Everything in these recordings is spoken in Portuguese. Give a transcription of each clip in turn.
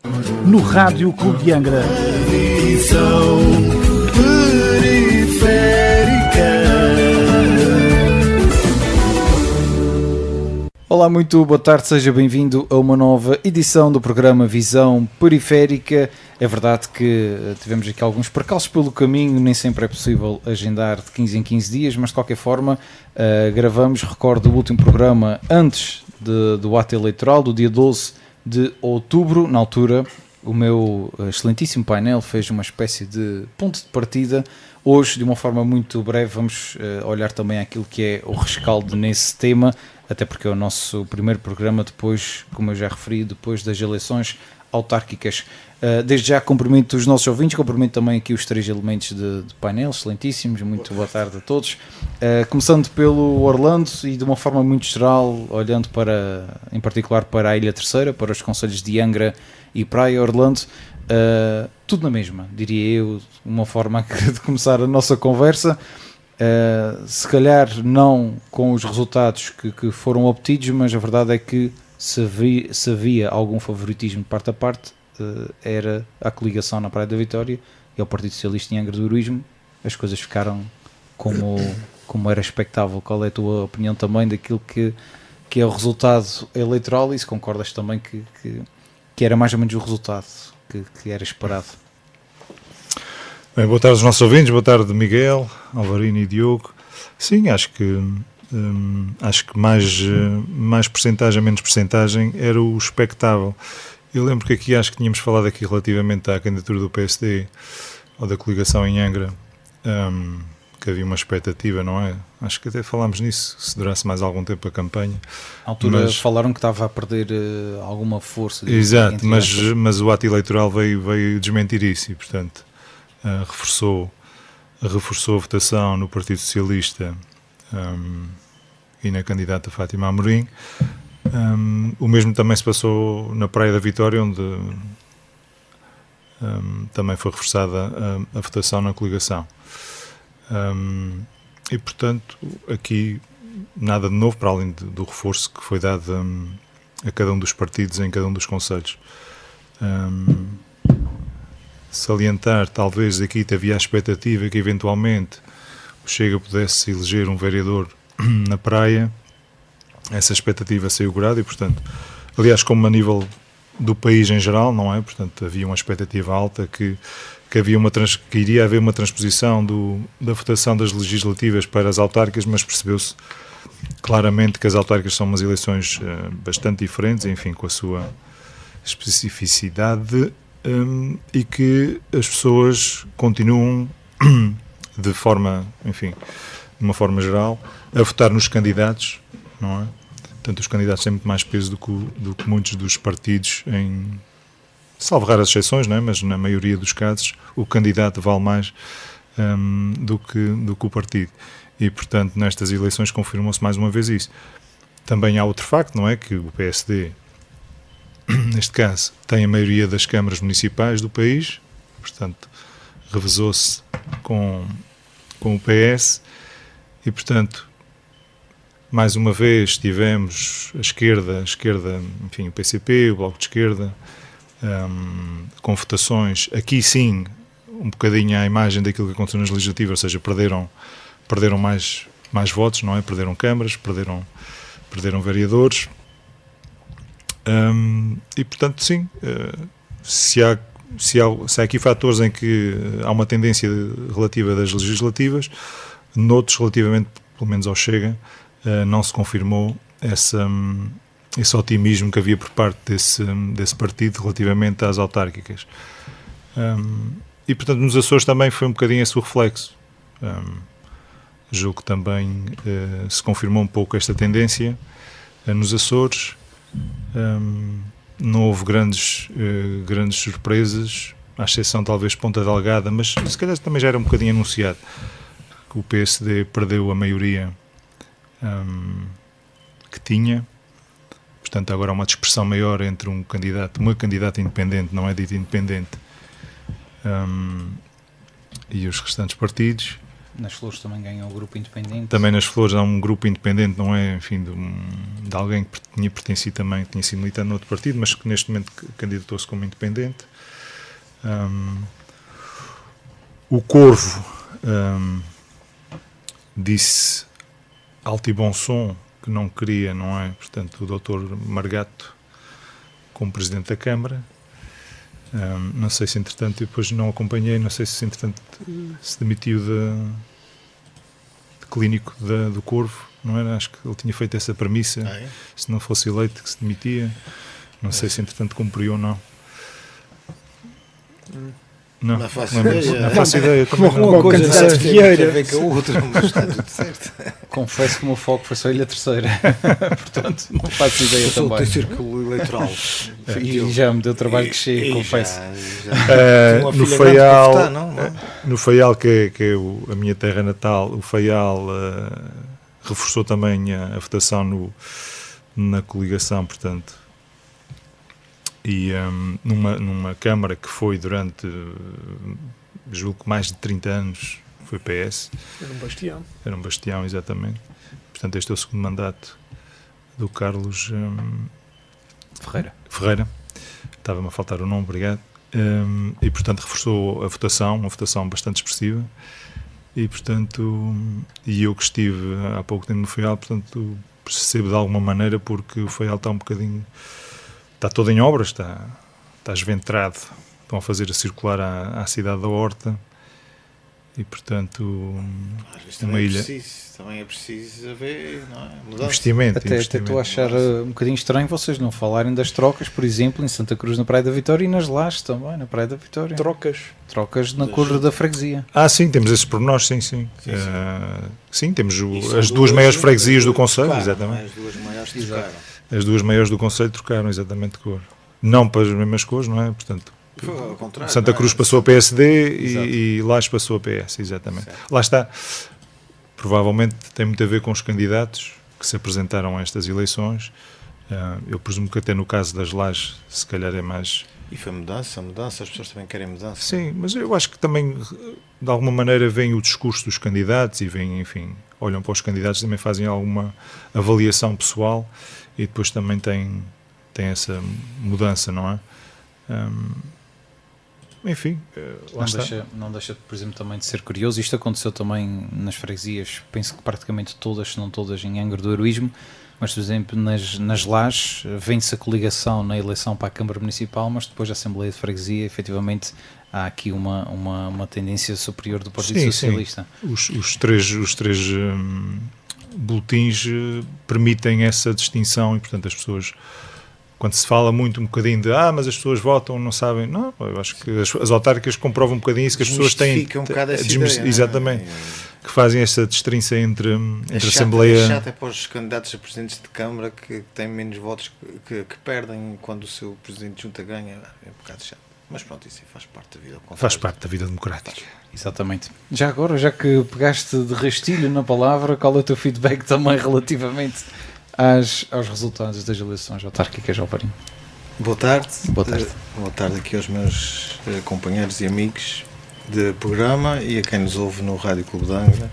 No Rádio Clube de Angra. Visão periférica. Olá, muito boa tarde, seja bem-vindo a uma nova edição do programa Visão Periférica. É verdade que tivemos aqui alguns percalços pelo caminho, nem sempre é possível agendar de 15 em 15 dias, mas de qualquer forma gravamos, recordo o último programa antes do ato eleitoral, do dia 12 de outubro. Na altura o meu excelentíssimo painel fez uma espécie de ponto de partida. Hoje, de uma forma muito breve, vamos olhar também aquilo que é o rescaldo nesse tema, até porque é o nosso primeiro programa depois, como eu já referi, depois das eleições autárquicas. Desde já cumprimento os nossos ouvintes, cumprimento também aqui os três elementos de painel, excelentíssimos, muito boa tarde a todos. Começando pelo Orlando e de uma forma muito geral, olhando em particular para a Ilha Terceira, para os concelhos de Angra e Praia, Orlando, tudo na mesma, diria eu, uma forma de começar a nossa conversa. Se calhar não com os resultados que foram obtidos, mas a verdade é que se havia algum favoritismo de parte a parte, era a coligação na Praia da Vitória e ao Partido Socialista em Angra do Heroísmo. As coisas ficaram como era expectável. Qual é a tua opinião também daquilo que é o resultado eleitoral e se concordas também que era mais ou menos o resultado que era esperado? Bem, boa tarde aos nossos ouvintes, boa tarde Miguel, Alvarino e Diogo. Sim, acho que mais percentagem, menos percentagem era o expectável. Eu lembro que aqui acho que tínhamos falado aqui relativamente à candidatura do PSD ou da coligação em Angra, que havia uma expectativa, não é? Acho que até falámos nisso, se durasse mais algum tempo a campanha. À altura falaram que estava a perder alguma força. Exato, mas o ato eleitoral veio desmentir isso e, portanto, reforçou a votação no Partido Socialista e na candidata Fátima Amorim. O mesmo também se passou na Praia da Vitória, onde também foi reforçada a votação na coligação. E, portanto, aqui nada de novo, para além do reforço que foi dado a cada um dos partidos em cada um dos concelhos. Salientar, talvez aqui havia a expectativa que eventualmente o Chega pudesse eleger um vereador na Praia. Essa expectativa saiu grada e, portanto, aliás, como a nível do país em geral, não é? Portanto, havia uma expectativa alta que iria haver uma transposição da votação das legislativas para as autárquicas, mas percebeu-se claramente que as autárquicas são umas eleições bastante diferentes, enfim, com a sua especificidade, e que as pessoas continuam de uma forma geral, a votar nos candidatos, não é? Portanto, os candidatos têm muito mais peso do que muitos dos partidos, salvo raras exceções, não é? Mas na maioria dos casos o candidato vale mais do que o partido. E, portanto, nestas eleições confirmou-se mais uma vez isso. Também há outro facto, não é? Que o PSD, neste caso, tem a maioria das câmaras municipais do país, portanto, revezou-se com o PS e, portanto, mais uma vez tivemos a esquerda, enfim, o PCP, o Bloco de Esquerda, com votações, aqui sim, um bocadinho à imagem daquilo que aconteceu nas legislativas, ou seja, perderam mais votos, não é? Perderam câmaras, perderam vereadores. E, portanto, sim, se há aqui fatores em que há uma tendência relativa das legislativas, noutros, relativamente, pelo menos ao Chega, não se confirmou esse otimismo que havia por parte desse partido relativamente às autárquicas. E, portanto, nos Açores também foi um bocadinho esse o reflexo. Julgo que também se confirmou um pouco esta tendência nos Açores. Não houve grandes surpresas, à exceção talvez Ponta Delgada, mas se calhar também já era um bocadinho anunciado que o PSD perdeu a maioria que tinha, portanto agora há uma dispersão maior entre uma candidata independente, não é dito independente, e os restantes partidos. Nas Flores também ganhou o grupo independente. Também nas Flores há um grupo independente, não é? Enfim, de alguém que tinha pertencido também, tinha sido militante no outro partido, mas que neste momento candidatou-se como independente. O Corvo disse alto e bom som que não queria, não é? Portanto, o Dr. Margato como Presidente da Câmara. Não sei se entretanto, depois não acompanhei, não sei se entretanto se demitiu de clínico do Corvo, não era? Acho que ele tinha feito essa premissa, se não fosse eleito que se demitia. Não sei se entretanto cumpriu ou não. Não faço ideia. Não faço ideia. Uma coisa Tem a Vieira. ver com a outra, mas está tudo certo. Confesso que o meu foco foi só a Ilha Terceira. Portanto, não faço ideia Eu sou também. do círculo eleitoral. E já me deu trabalho que chega, confesso. No Faial, no Faial que é a minha terra natal, o Faial reforçou também a votação na coligação, portanto, e numa Câmara que foi durante, julgo que mais de 30 anos, foi PS. Era um bastião, exatamente. Portanto, este é o segundo mandato do Carlos Ferreira. Estava-me a faltar o nome, obrigado. E, portanto, reforçou a votação, uma votação bastante expressiva. E, portanto, eu que estive há pouco tempo no Faial, portanto, percebo de alguma maneira, porque o Faial está um bocadinho... Está todo em obras, está esventrado. Estão a fazer a circular à cidade da Horta. E, portanto, uma ilha... Também é preciso haver, não é? Mudança. Investimento. Até estou a achar um bocadinho estranho vocês não falarem das trocas, por exemplo, em Santa Cruz, na Praia da Vitória, e nas Lajes também, na Praia da Vitória. Trocas na cor da freguesia. Sim, temos esses pormenores, sim. Sim, temos as duas maiores freguesias do concelho, exatamente. As duas maiores trocaram. As duas maiores do concelho trocaram exatamente de cor. Não para as mesmas cores, não é? Portanto, Ao contrário, Santa Cruz passou a PSD e Lajes passou a PS, exatamente. Certo. Lá está. Provavelmente tem muito a ver com os candidatos que se apresentaram a estas eleições. Eu presumo que até no caso das Lajes, se calhar é mais... E foi mudança, as pessoas também querem mudança. Sim, mas eu acho que também, de alguma maneira, vem o discurso dos candidatos e vem, enfim, olham para os candidatos, também fazem alguma avaliação pessoal e depois também tem essa mudança, não é? Enfim, não deixa, por exemplo, também de ser curioso. Isto aconteceu também nas freguesias, penso que praticamente todas, se não todas, em Angra do Heroísmo, mas, por exemplo, nas Lajes vem-se a coligação na eleição para a Câmara Municipal, mas depois da Assembleia de Freguesia, efetivamente, há aqui uma tendência superior do Partido Socialista. Sim. Os três boletins permitem essa distinção e, portanto, as pessoas... Quando se fala muito um bocadinho de mas as pessoas votam, não sabem. Não, eu acho que as autárquicas comprovam um bocadinho isso, que as pessoas têm... um bocado essa ideia, exatamente. Que fazem essa distinção entre a Assembleia... É chato é para os candidatos a presidentes de Câmara que têm menos votos que perdem quando o seu presidente de junta ganha. É um bocado chato. Mas pronto, isso faz parte da vida. Faz parte da vida democrática. Exatamente. Já agora, já que pegaste de rastilho na palavra, qual é o teu feedback também relativamente... aos resultados das eleições autárquicas, Alvarinho? Boa tarde. Boa tarde. Boa tarde aqui aos meus companheiros e amigos de programa e a quem nos ouve no Rádio Clube de Angra.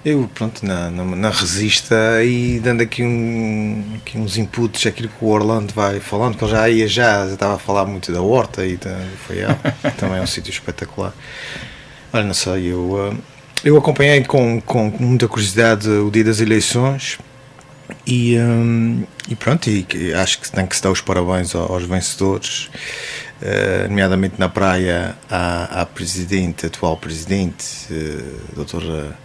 Eu, pronto, na Resista e dando aqui uns inputs, aquilo que o Orlando vai falando, que ele já estava a falar muito da Horta e do Faial, também é um sítio espetacular. Olha, não sei, eu acompanhei com muita curiosidade o dia das eleições. E pronto, e acho que tem que se dar os parabéns aos vencedores, nomeadamente na praia à atual presidente, doutora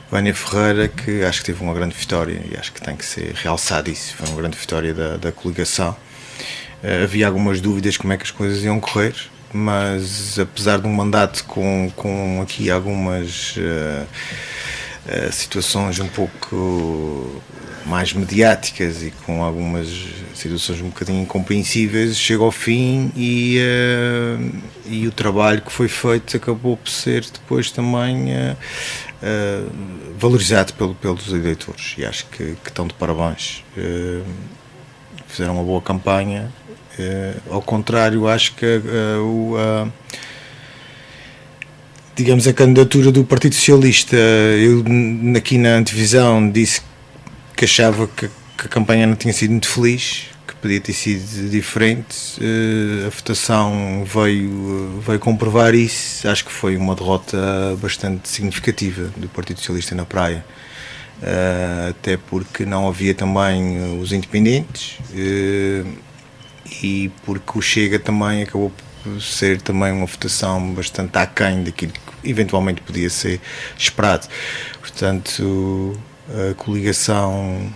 Vânia Ferreira, que acho que teve uma grande vitória e acho que tem que ser realçado isso, foi uma grande vitória da coligação. Havia algumas dúvidas como é que as coisas iam correr, mas apesar de um mandato com aqui algumas situações um pouco mais mediáticas e com algumas situações um bocadinho incompreensíveis, chega ao fim e o trabalho que foi feito acabou por ser depois também valorizado pelos eleitores e acho que estão de parabéns. Fizeram uma boa campanha. Ao contrário, acho que digamos, a candidatura do Partido Socialista. Eu aqui na antevisão disse que achava que a campanha não tinha sido muito feliz, que podia ter sido diferente. A votação veio comprovar isso. Acho que foi uma derrota bastante significativa do Partido Socialista na Praia. Até porque não havia também os independentes e porque o Chega também acabou por ser também uma votação bastante aquém daquilo que eventualmente podia ser esperado. Portanto, a coligação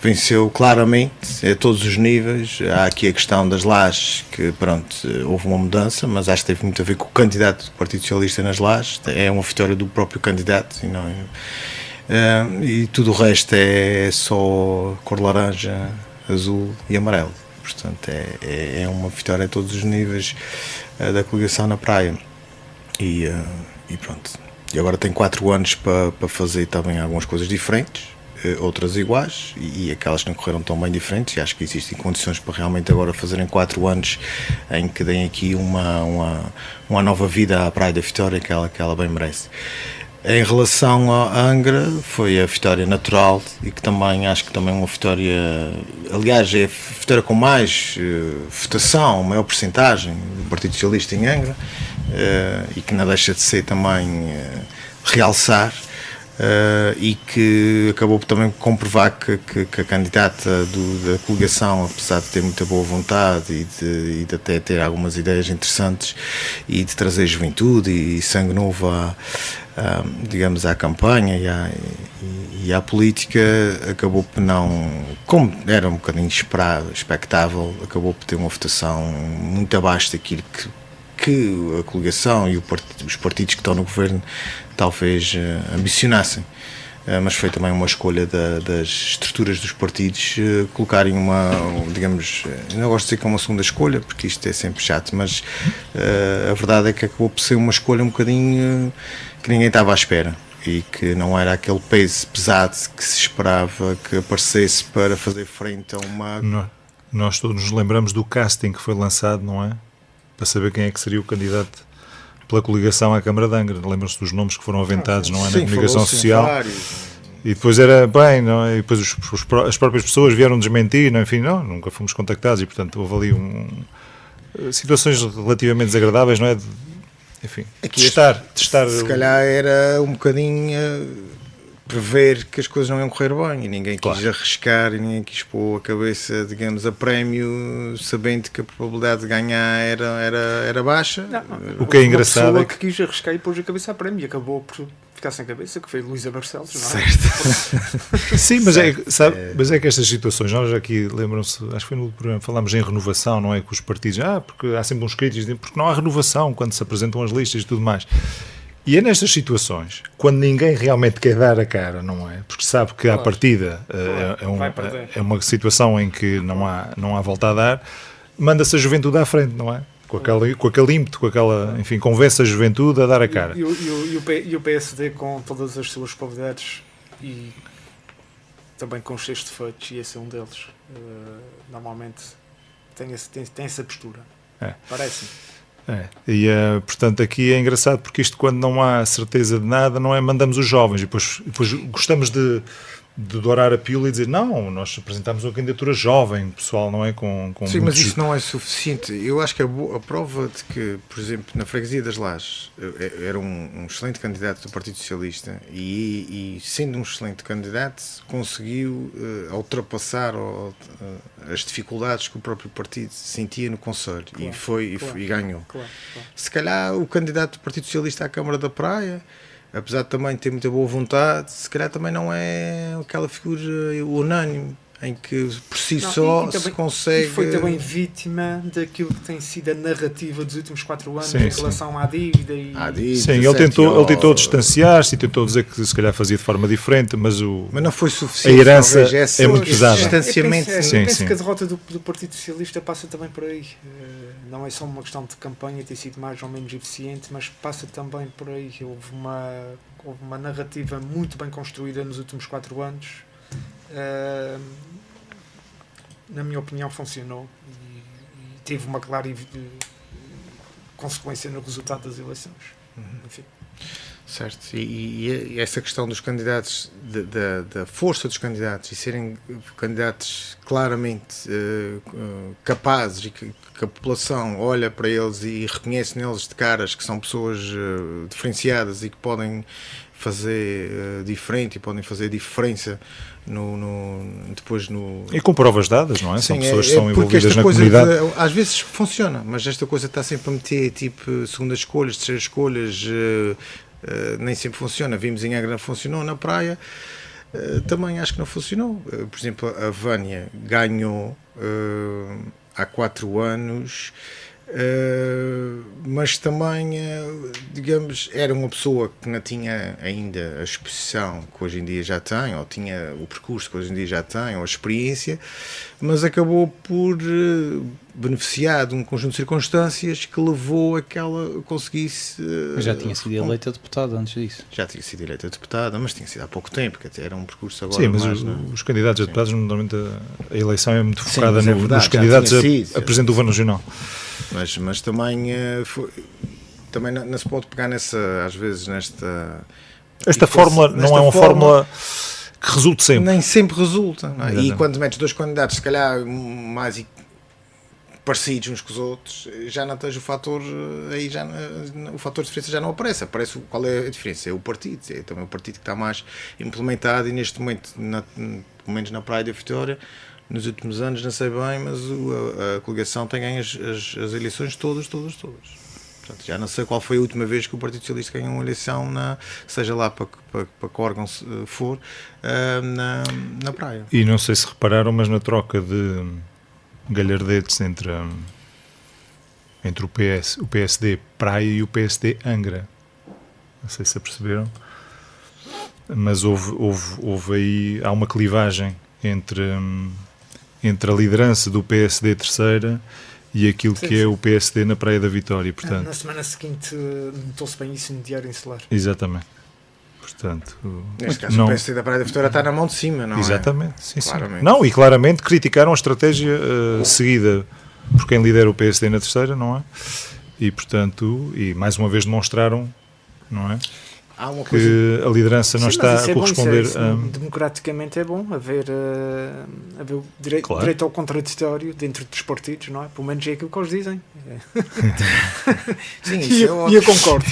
venceu claramente a todos os níveis. Há aqui a questão das lajes, que pronto, houve uma mudança, mas acho que teve muito a ver com o candidato do Partido Socialista nas lajes. É uma vitória do próprio candidato e não e tudo o resto é só cor laranja, azul e amarelo. Portanto, é uma vitória a todos os níveis da coligação na Praia. E pronto. E agora tem 4 anos para fazer também algumas coisas diferentes, outras iguais, e aquelas que não correram tão bem diferentes. E acho que existem condições para realmente agora fazerem 4 anos em que deem aqui uma nova vida à Praia da Vitória, que ela bem merece. Em relação à Angra, foi a vitória natural e que também acho que também é uma vitória, aliás, é a vitória com mais votação, maior percentagem do Partido Socialista em Angra, e que não deixa de ser também realçar, e que acabou também por comprovar que a candidata da coligação, apesar de ter muita boa vontade e de até ter algumas ideias interessantes e de trazer juventude e sangue novo digamos, à campanha e à política, acabou por não, como era um bocadinho expectável, acabou por ter uma votação muito abaixo daquilo que a coligação e os partidos que estão no governo talvez ambicionassem. Mas foi também uma escolha das estruturas dos partidos colocarem digamos, não gosto de dizer que é uma segunda escolha, porque isto é sempre chato, mas a verdade é que acabou por ser uma escolha um bocadinho que ninguém estava à espera e que não era aquele peso pesado que se esperava que aparecesse para fazer frente a uma... Nós todos nos lembramos do casting que foi lançado, não é? Para saber quem é que seria o candidato pela coligação à Câmara de Angra. Lembram-se dos nomes que foram aventados, não é? Na comunicação social. Vários. E depois era bem, não é? E depois as próprias pessoas vieram desmentir, não? Enfim, nunca fomos contactados e, portanto, houve ali situações relativamente desagradáveis, não é? Enfim, testar. Se calhar era um bocadinho prever que as coisas não iam correr bem e ninguém quis arriscar e ninguém quis pôr a cabeça, digamos, a prémio, sabendo que a probabilidade de ganhar era baixa. O que é engraçado é que quis arriscar e pôs a cabeça a prémio e acabou por ficar sem cabeça, que foi Luísa Barcelos, não é? Certo. Sim, mas é que estas situações, nós aqui, lembram-se, acho que foi no programa, falámos em renovação, não é? Com os partidos, porque há sempre uns críticos, porque não há renovação quando se apresentam as listas e tudo mais. E é nestas situações, quando ninguém realmente quer dar a cara, não é? Porque sabe que à partida é uma situação em que não há volta a dar, manda-se a juventude à frente, não é? Com aquele ímpeto, enfim, convence a juventude a dar a cara. E o PSD, com todas as suas qualidades e também com os seus defeitos, e esse é um deles, normalmente tem essa postura. Parece-me. E portanto aqui é engraçado porque isto, quando não há certeza de nada, não é? Mandamos os jovens e depois gostamos de dourar a pílula e dizer não, nós apresentamos uma candidatura jovem, pessoal, não é? Sim, mas isso não é suficiente. Eu acho que a prova de que, por exemplo, na freguesia das Lajes era um excelente candidato do Partido Socialista e sendo um excelente candidato conseguiu ultrapassar as dificuldades que o próprio partido sentia no Conselho, e ganhou. Claro. Se calhar o candidato do Partido Socialista à Câmara da Praia, apesar de também ter muita boa vontade, se calhar também não é aquela figura unânime em que por si só se consegue... E foi também vítima daquilo que tem sido a narrativa dos últimos 4 anos em relação à dívida. Sim, ele tentou distanciar-se e tentou dizer que se calhar fazia de forma diferente, mas não foi suficiente. A herança é muito pesada. Distanciamento. Eu penso que a derrota do Partido Socialista passa também por aí. Não é só uma questão de campanha ter sido mais ou menos eficiente, mas passa também por aí. Houve uma narrativa muito bem construída nos últimos 4 anos. Na minha opinião funcionou e teve uma clara consequência no resultado das eleições. enfim. Certo, e essa questão dos candidatos, da força dos candidatos e serem candidatos claramente capazes e que a população olha para eles e reconhece neles de caras que são pessoas diferenciadas e que podem fazer diferente e podem fazer diferença depois no... E com provas dadas, não é? São Sim, pessoas que são envolvidas esta na coisa comunidade. às vezes funciona, mas esta coisa está sempre a meter tipo segundas escolhas, terceiras escolhas, nem sempre funciona. Vimos em Angra, não funcionou, na praia também acho que não funcionou. Por exemplo, a Vânia ganhou há 4 anos, mas também, digamos, era uma pessoa que não tinha ainda a exposição que hoje em dia já tem, ou tinha o percurso que hoje em dia já tem, ou a experiência, mas acabou por beneficiar de um conjunto de circunstâncias que levou a que ela conseguisse... Mas já tinha sido eleita deputada antes disso. Já tinha sido eleita deputada, mas tinha sido há pouco tempo, que até era um percurso agora. Sim, mas mais, os candidatos a deputados, normalmente a eleição é muito focada mas é verdade, nos candidatos já tinha sido, a presidente do governo regional. Mas também, também não se pode pegar nessa, às vezes, nesta... Esta fórmula não é uma fórmula que resulte sempre. Nem sempre resulta. Não é? E Exatamente. quando metes 2 candidatos, se calhar mais parecidos uns com os outros, já não tens o fator, aí já o fator de diferença já não aparece. Aparece qual é a diferença? É o partido. É também o partido que está mais implementado e neste momento, pelo menos na Praia da Vitória, nos últimos anos, não sei bem, mas a coligação tem ganho as eleições todas. Portanto, já não sei qual foi a última vez que o Partido Socialista ganhou uma eleição, seja lá para que órgão for, na Praia. E não sei se repararam, mas na troca de galhardetes entre o PSD Praia e o PSD Angra, não sei se perceberam, mas houve aí, há uma clivagem entre a liderança do PSD terceira e aquilo que é o PSD na Praia da Vitória, portanto. Na semana seguinte notou-se bem isso no Diário Insular. Exatamente. Portanto, Neste caso, o PSD da Praia da Vitória está na mão de cima, não exatamente, é? sim, Claramente. sim. Não, e claramente criticaram a estratégia seguida por quem lidera o PSD na terceira, não é? E, portanto, e mais uma vez demonstraram, não é? Há uma Que coisa... a liderança não Sim, está mas isso a corresponder isso democraticamente é bom haver o Claro. direito ao contraditório dentro dos partidos, não é? Pelo menos é aquilo que eles dizem. Sim, E eu concordo.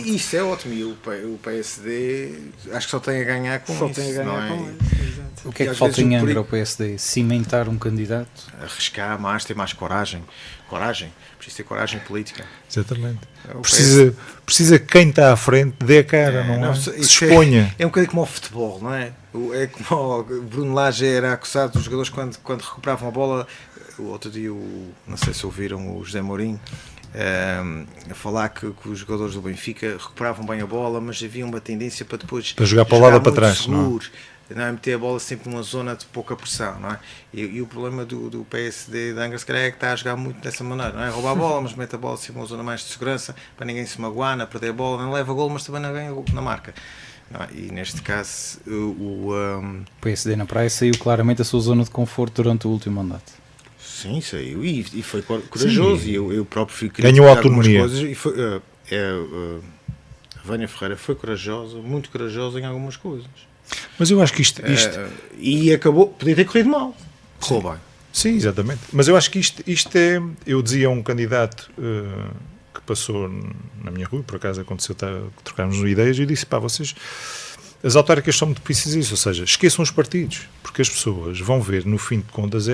Isso é ótimo. E o PSD acho que só tem a ganhar com Só isso. tem a ganhar não é? com isso. Exato. O que é E que às falta vezes em o Angra perigo- ao PSD? Cimentar um candidato? Arriscar mais, ter mais coragem. Preciso ter coragem política. Exatamente. O Precisa que quem está à frente dê a cara, não é? isso Se exponha. É um bocadinho como o futebol, não é? É como o Bruno Lage era acusado dos jogadores quando recuperavam a bola. O outro dia, não sei se ouviram o José Mourinho a falar que os jogadores do Benfica recuperavam bem a bola, mas havia uma tendência para depois Para jogar para o lado ou para muito trás, seguros, não é? Meter a bola sempre numa zona de pouca pressão, não é? E o problema do PSD de Angra, se calhar, é que está a jogar muito dessa maneira, não é? Roubar a bola, mas mete a bola sempre numa zona mais de segurança, para ninguém se magoar, não perder a bola, não leva gol, mas também não ganha gol na marca. Não é? E neste caso, O PSD na Praia saiu claramente da sua zona de conforto durante o último mandato. sim, saiu e foi corajoso. Sim. E eu próprio fui Ganhou criticar algumas autonomia. coisas e foi, a Vânia Ferreira foi corajosa, muito corajosa em algumas coisas. Mas eu acho que isto E acabou, podia ter corrido mal. Correu bem. sim, exatamente. Mas eu acho que isto é. Eu dizia a um candidato que passou na minha rua, por acaso aconteceu trocarmos ideias, e eu disse: pá, vocês. As autárquicas são muito propícias a isso, ou seja, esqueçam os partidos, porque as pessoas vão ver, no fim de contas,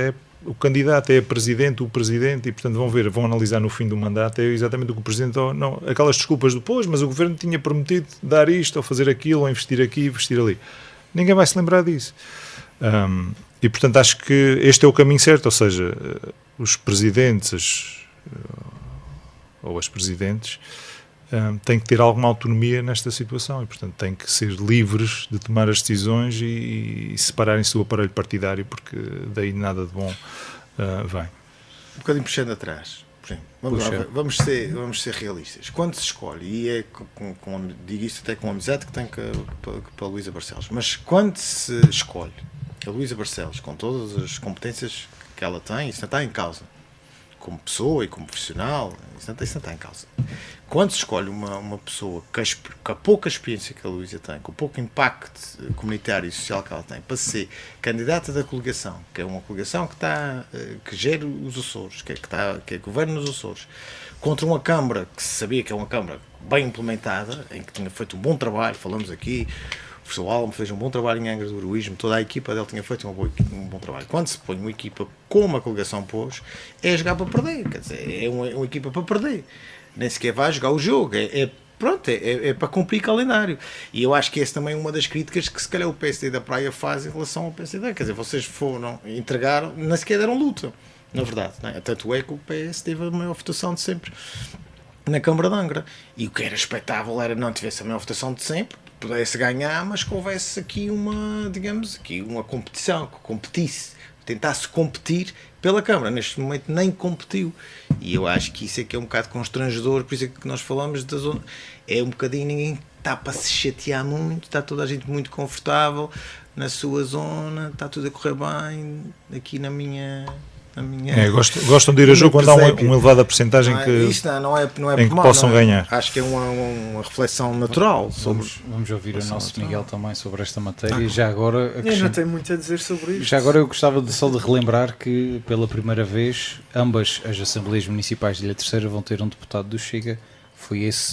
o candidato é o presidente, e portanto vão analisar no fim do mandato, é exatamente o que o presidente, não, aquelas desculpas depois, mas o governo tinha prometido dar isto, ou fazer aquilo, ou investir aqui, investir ali. Ninguém vai se lembrar disso. E portanto acho que este é o caminho certo, ou seja, os presidentes ou as presidentes têm que ter alguma autonomia nesta situação e portanto têm que ser livres de tomar as decisões e separarem-se do aparelho partidário, porque daí nada de bom vem. Um bocadinho puxando atrás. Vamos ser realistas. Quando se escolhe, e é digo isto até com a amizade que tenho para a Luísa Barcelos, mas quando se escolhe a Luísa Barcelos com todas as competências que ela tem, isso não está em causa, como pessoa e como profissional, isso não está em causa. Quando se escolhe uma pessoa com a pouca experiência que a Luísa tem, com o pouco impacto comunitário e social que ela tem, para ser candidata da coligação, que é uma coligação que gera os Açores, que governa nos Açores, contra uma Câmara que se sabia que é uma Câmara bem implementada, em que tinha feito um bom trabalho, falamos aqui, o professor Almo fez um bom trabalho em Angra do Heroísmo, toda a equipa dele tinha feito um bom trabalho. Quando se põe uma equipa como a coligação pôs, é jogar para perder, quer dizer, é uma equipa para perder. Nem sequer vai jogar o jogo, pronto, é para cumprir calendário. E eu acho que essa também é uma das críticas que se calhar o PSD da Praia faz em relação ao PSD. Quer dizer, vocês entregaram, nem sequer deram luta, na verdade. Não é? Tanto é que o PS teve a maior votação de sempre na Câmara de Angra. E o que era expectável era não tivesse a maior votação de sempre, pudesse ganhar, mas que houvesse aqui uma competição, que competisse, tentasse competir pela Câmara. Neste momento nem competiu. E eu acho que isso é que é um bocado constrangedor, por isso é que nós falamos da zona. É um bocadinho, ninguém está para se chatear muito, está toda a gente muito confortável na sua zona, está tudo a correr bem aqui na minha... Gostam de ir a jogo quando há uma elevada percentagem não é em que mal, possam ganhar. Acho que é uma reflexão natural. Vamos ouvir o nosso Miguel também sobre esta matéria. E já agora, eu não tenho muito a dizer sobre isto. Já agora eu gostava só de relembrar que pela primeira vez ambas as Assembleias Municipais de Ilha Terceira vão ter um deputado do Chega.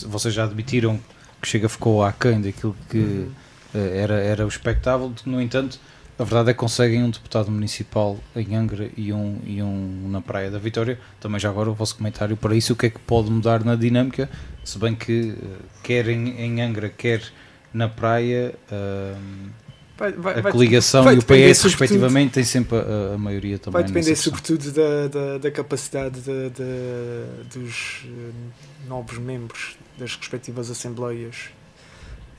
Vocês já admitiram que o Chega ficou aquém daquilo que era o expectável. No entanto, a verdade é que conseguem um deputado municipal em Angra e um na Praia da Vitória. Também já agora o vosso comentário para isso, o que é que pode mudar na dinâmica, se bem que quer em Angra, quer na Praia, a coligação e o PS respectivamente têm sempre a maioria também. Vai depender sobretudo da capacidade dos novos membros das respectivas Assembleias.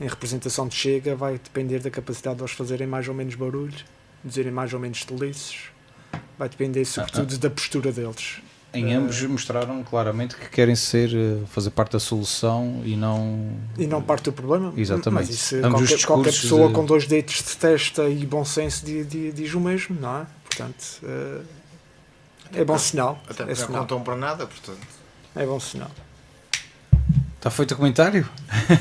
Em representação de Chega vai depender da capacidade de eles fazerem mais ou menos barulho, dizerem mais ou menos tolices, vai depender sobretudo da postura deles. Em ambos mostraram claramente que querem fazer parte da solução e não parte do problema. Exatamente. Mas isso, qualquer pessoa com dois dedos de testa e bom senso diz o mesmo, não é? Portanto, é bom sinal. Até porque não contam para nada, portanto. É bom sinal. Está feito o comentário?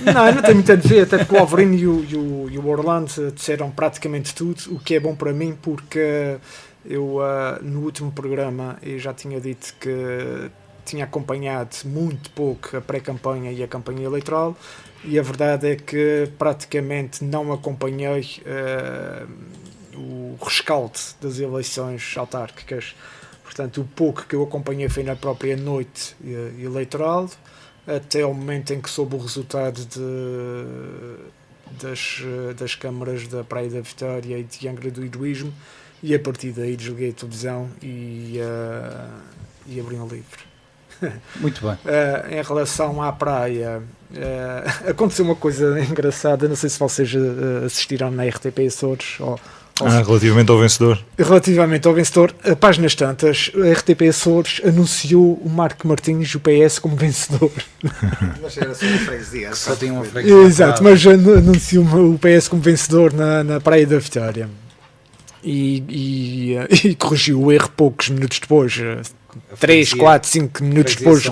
Não tem muito a dizer, até porque o Alverino e o Orlando disseram praticamente tudo, o que é bom para mim, porque eu no último programa eu já tinha dito que tinha acompanhado muito pouco a pré-campanha e a campanha eleitoral, e a verdade é que praticamente não acompanhei o rescaldo das eleições autárquicas. Portanto, o pouco que eu acompanhei foi na própria noite eleitoral, até ao momento em que soube o resultado das câmaras da Praia da Vitória e de Angra do Heroísmo, e a partir daí desliguei a televisão e abri um livro. Muito bem. Em relação à praia, aconteceu uma coisa engraçada, não sei se vocês assistiram na RTP Açores relativamente ao vencedor. Relativamente ao vencedor, a páginas tantas, a RTP Açores anunciou o Marco Martins, o PS, como vencedor. Mas era só uma freguesia. Só tinha uma freguesia. Exato, mas anunciou o PS como vencedor na Praia da Vitória. E corrigiu o erro poucos minutos depois. 3, 4, 5 minutos depois,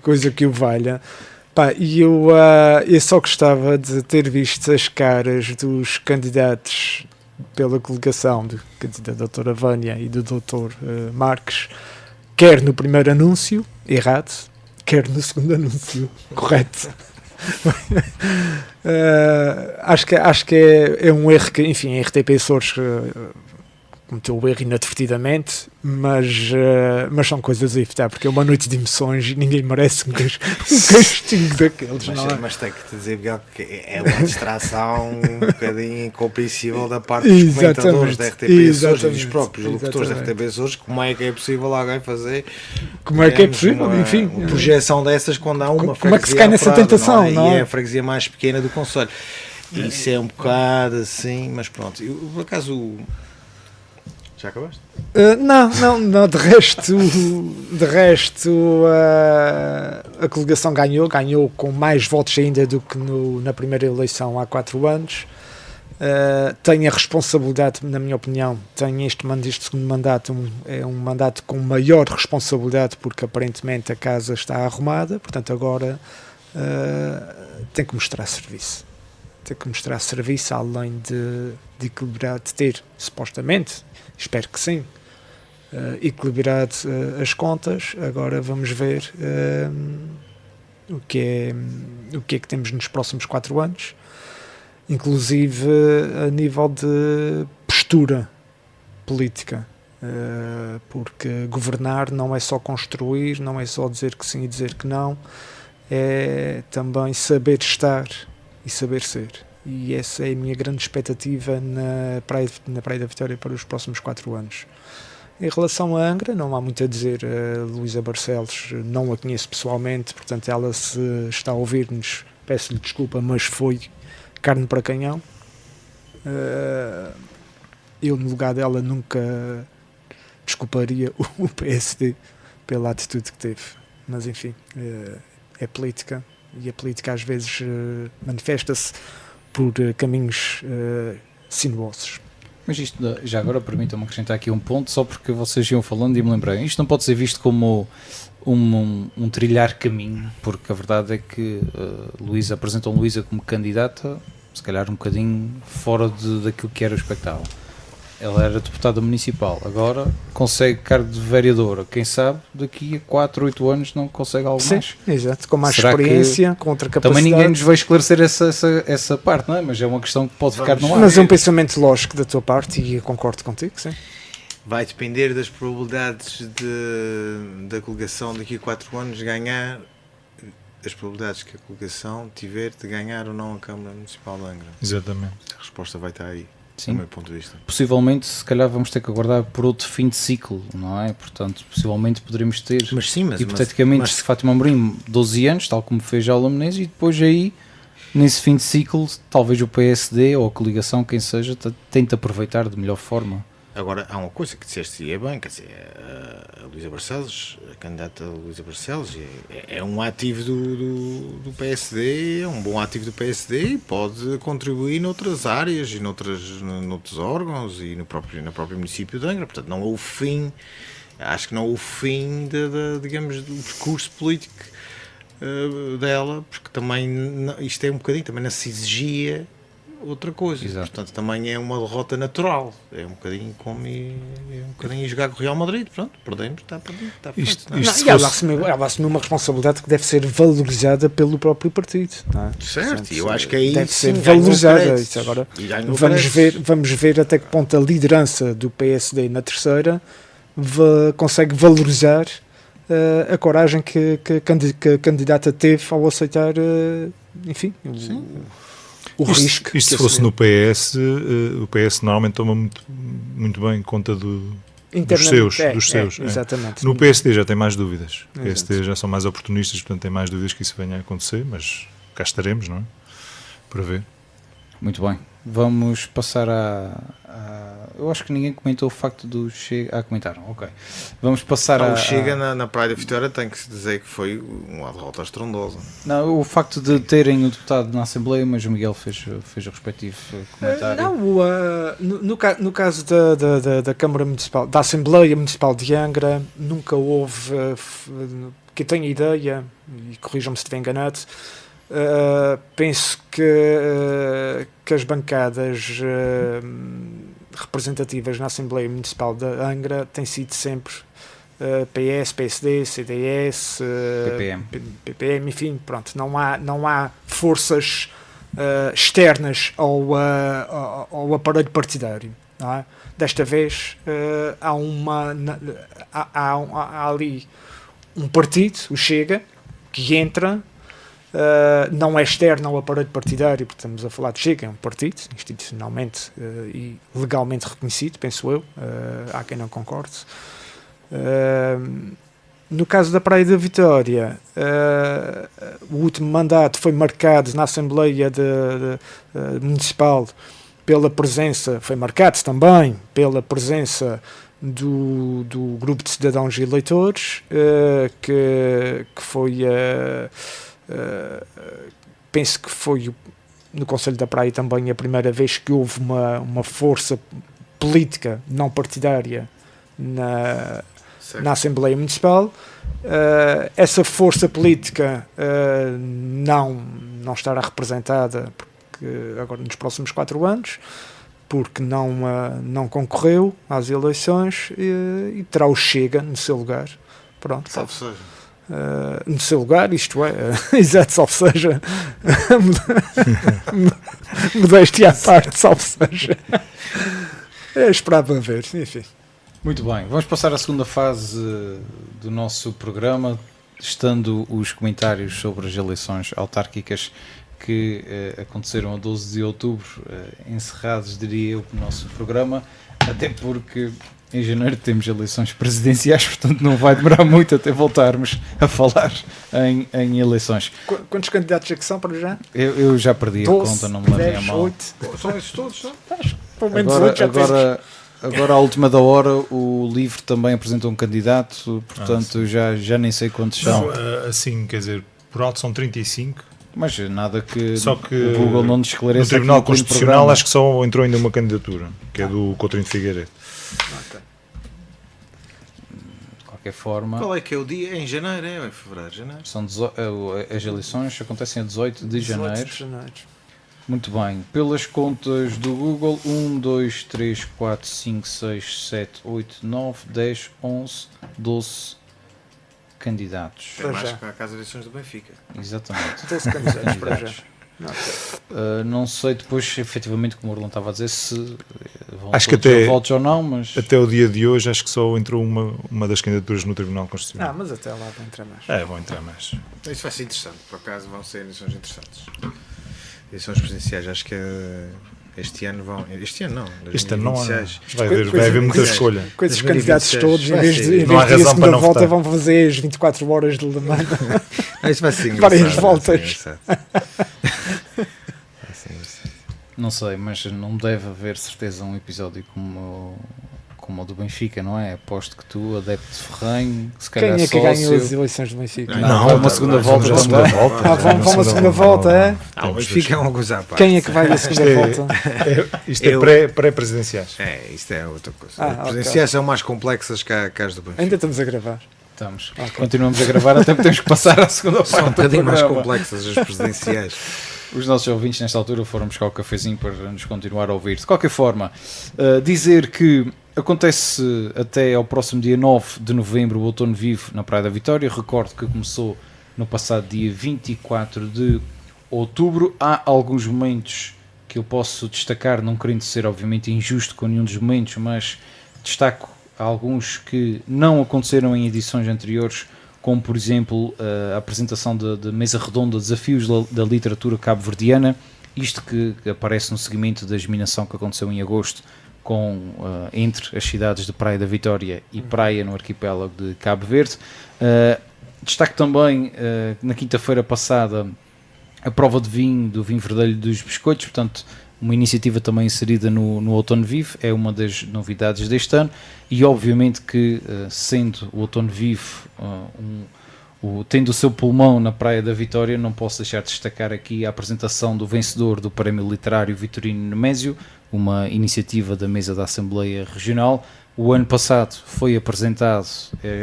coisa que o valha. E eu só gostava de ter visto as caras dos candidatos pela coligação, da doutora Vânia e do doutor Marques, quer no primeiro anúncio, errado, quer no segundo anúncio, correto. Acho que é um erro que, enfim, a RTP Açores cometeu o erro inadvertidamente, mas são coisas a evitar, porque é uma noite de emoções e ninguém merece um castigo daqueles. Mas tenho que te dizer, Miguel, que é uma distração um bocadinho incompreensível da parte dos comentadores da RTP Açores e dos próprios locutores da RTP Açores. Como é que é possível alguém fazer uma projeção dessas quando há uma freguesia? Como é que se cai nessa tentação? Não é? E é a freguesia mais pequena do concelho. Isso é um bocado assim, mas pronto. Por acaso... Já acabaste? Não, de resto a coligação ganhou com mais votos ainda do que na primeira eleição há 4 anos. tem a responsabilidade, na minha opinião, tem este segundo mandato, é um mandato com maior responsabilidade, porque aparentemente a casa está arrumada, portanto agora tem que mostrar serviço. Tem que mostrar serviço, além de equilibrar, de ter, supostamente, espero que sim, equilibrado as contas. Agora vamos ver o que é que temos nos próximos 4 anos, inclusive a nível de postura política, porque governar não é só construir, não é só dizer que sim e dizer que não, é também saber estar e saber ser. E essa é a minha grande expectativa na Praia da Vitória para os próximos 4 anos. Em relação a Angra, não há muito a dizer. Luísa Barcelos, não a conheço pessoalmente, portanto ela, se está a ouvir-nos, peço-lhe desculpa, mas foi carne para canhão. Eu, no lugar dela, nunca desculparia o PSD pela atitude que teve. Mas enfim, é política, e a política às vezes manifesta-se por caminhos sinuosos. Mas isto, já agora, permitam-me acrescentar aqui um ponto, só porque vocês iam falando e me lembrei. Isto não pode ser visto como um trilhar caminho, porque a verdade é que apresentam Luísa como candidata, se calhar um bocadinho fora daquilo que era o espectáculo. Ela era deputada municipal, agora consegue cargo de vereadora. Quem sabe daqui a 4, 8 anos não consegue algo mais. Sim, exato, com mais Será experiência, com outra capacidade. Também ninguém nos vai esclarecer essa parte, não é? Mas é uma questão que pode ficar no ar. Mas é um pensamento lógico da tua parte e eu concordo contigo, sim. Vai depender das probabilidades da coligação daqui a 4 anos ganhar, as probabilidades que a coligação tiver de ganhar ou não a Câmara Municipal de Angra. Exatamente. A resposta vai estar aí. Sim. Do meu ponto de vista. Possivelmente, se calhar vamos ter que aguardar por outro fim de ciclo, não é? Portanto, possivelmente poderemos ter, mas sim, hipoteticamente, Fátima Amorim 12 anos, tal como fez Jaula Menezes, e depois aí, nesse fim de ciclo, talvez o PSD ou a coligação, quem seja, tente aproveitar de melhor forma. Agora, há uma coisa que disseste e é bem, quer dizer, a Luísa Barcelos, a candidata Luísa Barcelos, é um ativo do PSD, é um bom ativo do PSD e pode contribuir noutras áreas e noutros órgãos e no próprio município de Angra. Portanto, não é o fim, acho que não é o fim, digamos, do percurso político dela, porque também isto é um bocadinho, também não se exigia outra coisa. Exato. Portanto, também é uma derrota natural. É um bocadinho como ir jogar com o Real Madrid. Pronto, perdemos, está perdido, está feito. Ela assumiu uma responsabilidade que deve ser valorizada pelo próprio partido. Não é? Certo, e eu acho que aí deve sim, ser valorizada. Isso agora e vamos ver até que ponto a liderança do PSD na terceira consegue valorizar a coragem que a candidata teve ao aceitar, enfim, o risco. Isto se fosse no PS, o PS normalmente toma muito bem conta dos seus. Exatamente. No PSD já tem mais dúvidas. O PSD já são mais oportunistas, portanto tem mais dúvidas que isso venha a acontecer, mas cá estaremos, não é? Para ver. Muito bem. Vamos passar eu acho que ninguém comentou o facto do Chega. Comentaram, ok. Vamos passar o Chega na Praia da Vitória tem que se dizer que foi uma derrota estrondosa. Não, o facto de terem o deputado na Assembleia, mas o Miguel fez o respectivo comentário. No caso da Câmara Municipal, da Assembleia Municipal de Angra, nunca houve, que eu tenha ideia, e corrijam-me se estiver enganado, penso que as bancadas representativas na Assembleia Municipal de Angra têm sido sempre PS, PSD, CDS, PPM, enfim, pronto, não há forças externas ao aparelho partidário. Não é? Desta vez há ali um partido, o Chega, que entra. Não é externo ao aparelho partidário, porque estamos a falar de Chega, é um partido institucionalmente e legalmente reconhecido, penso eu. Há quem não concorde. No caso da Praia da Vitória, o último mandato foi marcado na Assembleia Municipal pela presença, foi marcado também pela presença do grupo de cidadãos e eleitores, que foi penso que foi no Conselho da Praia também a primeira vez que houve uma força política não partidária na Assembleia Municipal. Essa força política não estará representada porque agora nos próximos 4 anos, porque não concorreu às eleições e terá o Chega no seu lugar. Pronto, Salve seja. no seu lugar, isto é, exato, salve seja, modéstia à parte, salve seja. Esperar para ver, enfim. Muito bem, vamos passar à segunda fase do nosso programa, estando os comentários sobre as eleições autárquicas que aconteceram a 12 de outubro, encerrados, diria eu, o nosso programa, até porque em janeiro temos eleições presidenciais, portanto não vai demorar muito até voltarmos a falar em eleições. Quantos candidatos é que são para já? Eu já perdi 12, a conta, não me levem a 10, mal. 8. São esses todos, não? Pelo menos 8 já temos. Agora, à última da hora, o LIVRE também apresentou um candidato, portanto já nem sei quantos são. Não, assim, quer dizer, por alto são 35. Mas nada que, Só que o Google não nos esclareça. no Tribunal aqui no Constitucional programa. acho que só entrou ainda uma candidatura, que é do Coutinho de Figueiredo. Ok. De qualquer forma, Qual é que é o dia? É em janeiro, é? Ou em fevereiro? Janeiro? as eleições acontecem a 18 de 18 janeiro. de janeiro. Muito bem. Pelas contas do Google, 1, 2, 3, 4, 5, 6, 7, 8, 9, 10, 11, 12 candidatos. É Para mais já. que a Casa de Eleições do Benfica. Exatamente. 12 candidatos para já. Não sei depois, efetivamente, como o Orlando estava a dizer, se vão Acho que todos até- a votos ou não, mas Até o dia de hoje acho que só entrou uma das candidaturas no Tribunal Constitucional. Mas até lá vai entrar mais. É, vão entrar mais. Isso vai ser interessante, por acaso vão ser eleições interessantes. Eleições presidenciais, acho que este ano vão. Este ano não, Este ano não há. 2026. Vai haver muita Coisa- escolha. Com esses 2026. candidatos todos, em Vai vez ser. de Não há ir a razão para segunda não volta, votar. vão fazer as 24 horas de Le Mans. Isso vai ser Várias engraçado, voltas. vai ser engraçado. Vai ser engraçado. não sei, mas não deve haver certeza um episódio como o do Benfica, não é? Aposto que tu, adepto de Ferrenho, se Quem calhar é que ganhou as sócio... eleições do Benfica? Não, vai uma segunda volta vamos à também. segunda volta. Vão para uma segunda volta, é? O Benfica é uma coisa à parte. Quem é que vai à segunda volta? Isto é Eu- pré-presidenciais. Isto é outra coisa. Ah, As presidenciais são mais complexas que as do Benfica. Ainda estamos a gravar. Estamos. Ok. Continuamos a gravar até porque temos que passar à segunda parte. São um bocadinho do mais programa. complexas as presidenciais. Os nossos ouvintes nesta altura foram buscar o cafezinho para nos continuar a ouvir. De qualquer forma, dizer que acontece até ao próximo dia 9 de novembro o Outono Vivo na Praia da Vitória. Recordo que começou no passado dia 24 de outubro. Há alguns momentos que eu posso destacar, não querendo ser obviamente injusto com nenhum dos momentos, mas destaco alguns que não aconteceram em edições anteriores, como por exemplo a apresentação da mesa redonda Desafios da Literatura Cabo-Verdiana, isto que aparece no seguimento da germinação que aconteceu em agosto entre as cidades de Praia da Vitória e Praia no arquipélago de Cabo Verde. Destaco também na quinta-feira passada a prova de vinho do vinho verdelho dos biscoitos, portanto uma iniciativa também inserida no Outono Vivo, é uma das novidades deste ano, e obviamente que sendo o Outono Vivo tendo o seu pulmão na Praia da Vitória, não posso deixar de destacar aqui a apresentação do vencedor do Prémio Literário Vitorino Nemésio, uma iniciativa da mesa da Assembleia Regional. O ano passado foi apresentado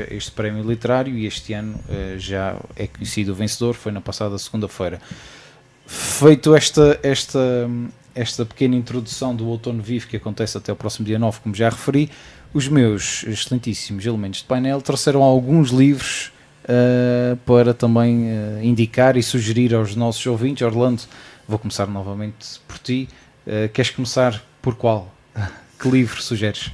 este Prémio Literário e este ano já é conhecido o vencedor, foi na passada segunda-feira. Feito esta pequena introdução do Outono Vivo, que acontece até o próximo dia 9, como já referi, os meus excelentíssimos elementos de painel trouxeram alguns livros para também indicar e sugerir aos nossos ouvintes. Orlando, vou começar novamente por ti. Queres começar por qual? Que livro sugeres?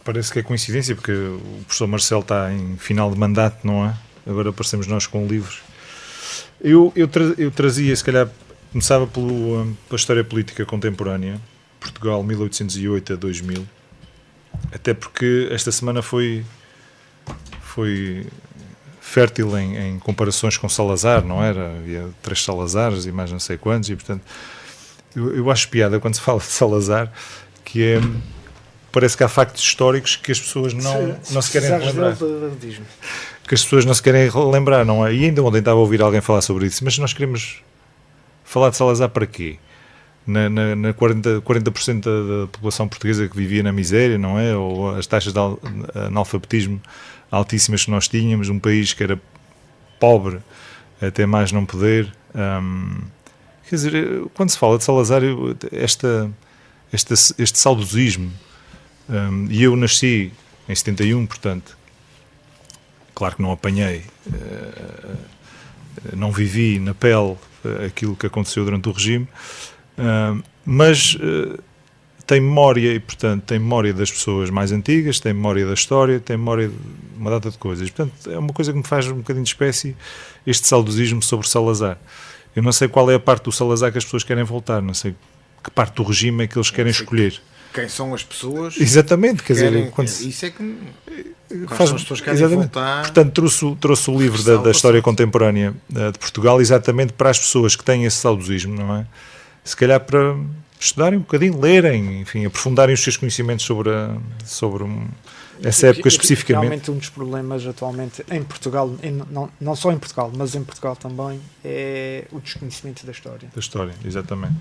Parece que é coincidência, porque o professor Marcelo está em final de mandato, não é? Agora aparecemos nós com livros. Eu trazia, se calhar, começava pela história política contemporânea, Portugal 1808 a 2000, até porque esta semana foi fértil em comparações com Salazar, não era? Havia 3 Salazares e mais não sei quantos, e portanto eu acho piada quando se fala de Salazar, que é, parece que há factos históricos que as pessoas não se querem relembrar. Que as pessoas não se querem relembrar, não é? E ainda ontem estava a ouvir alguém falar sobre isso, mas nós queremos falar de Salazar para quê? Na 40% da população portuguesa que vivia na miséria, não é? Ou as taxas de analfabetismo altíssimas que nós tínhamos, um país que era pobre até mais não poder. Quer dizer, quando se fala de Salazar, este saudosismo, e eu nasci em 71, portanto, claro que não apanhei, não vivi na pele aquilo que aconteceu durante o regime, mas tem memória, e portanto tem memória das pessoas mais antigas, tem memória da história, tem memória de uma data de coisas. Portanto, é uma coisa que me faz um bocadinho de espécie, este saudosismo sobre Salazar. Eu não sei qual é a parte do Salazar que as pessoas querem voltar, não sei que parte do regime é que eles querem escolher. Quem são as pessoas? Exatamente, quer dizer, isso é que faz, as pessoas querem voltar. Portanto, trouxe o livro da história contemporânea de Portugal exatamente para as pessoas que têm esse saudosismo, não é? Se calhar para estudarem um bocadinho, lerem, enfim, aprofundarem os seus conhecimentos sobre essa época especificamente. Realmente um dos problemas atualmente em Portugal, não só em Portugal, mas em Portugal também, é o desconhecimento da história. Da história, exatamente.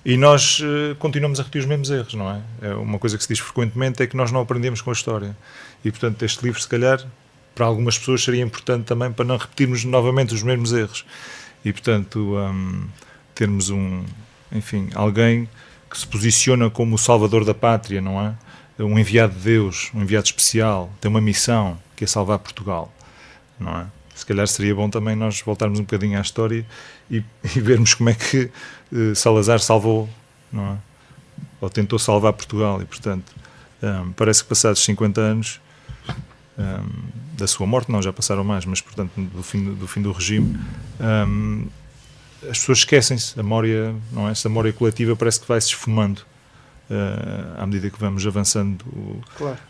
E nós continuamos a repetir os mesmos erros, não é? É uma coisa que se diz frequentemente é que nós não aprendemos com a história. E, portanto, este livro, se calhar, para algumas pessoas seria importante também para não repetirmos novamente os mesmos erros. E, portanto, termos alguém que se posiciona como o salvador da pátria, não é? Um enviado de Deus, um enviado especial, tem uma missão que é salvar Portugal, não é? Se calhar seria bom também nós voltarmos um bocadinho à história e vermos como é que Salazar salvou, não é? Ou tentou salvar Portugal. E, portanto, parece que passados 50 anos da sua morte, não, já passaram mais, mas, portanto, do fim do regime, as pessoas esquecem-se, a memória, não é? Essa memória coletiva parece que vai se esfumando à medida que vamos avançando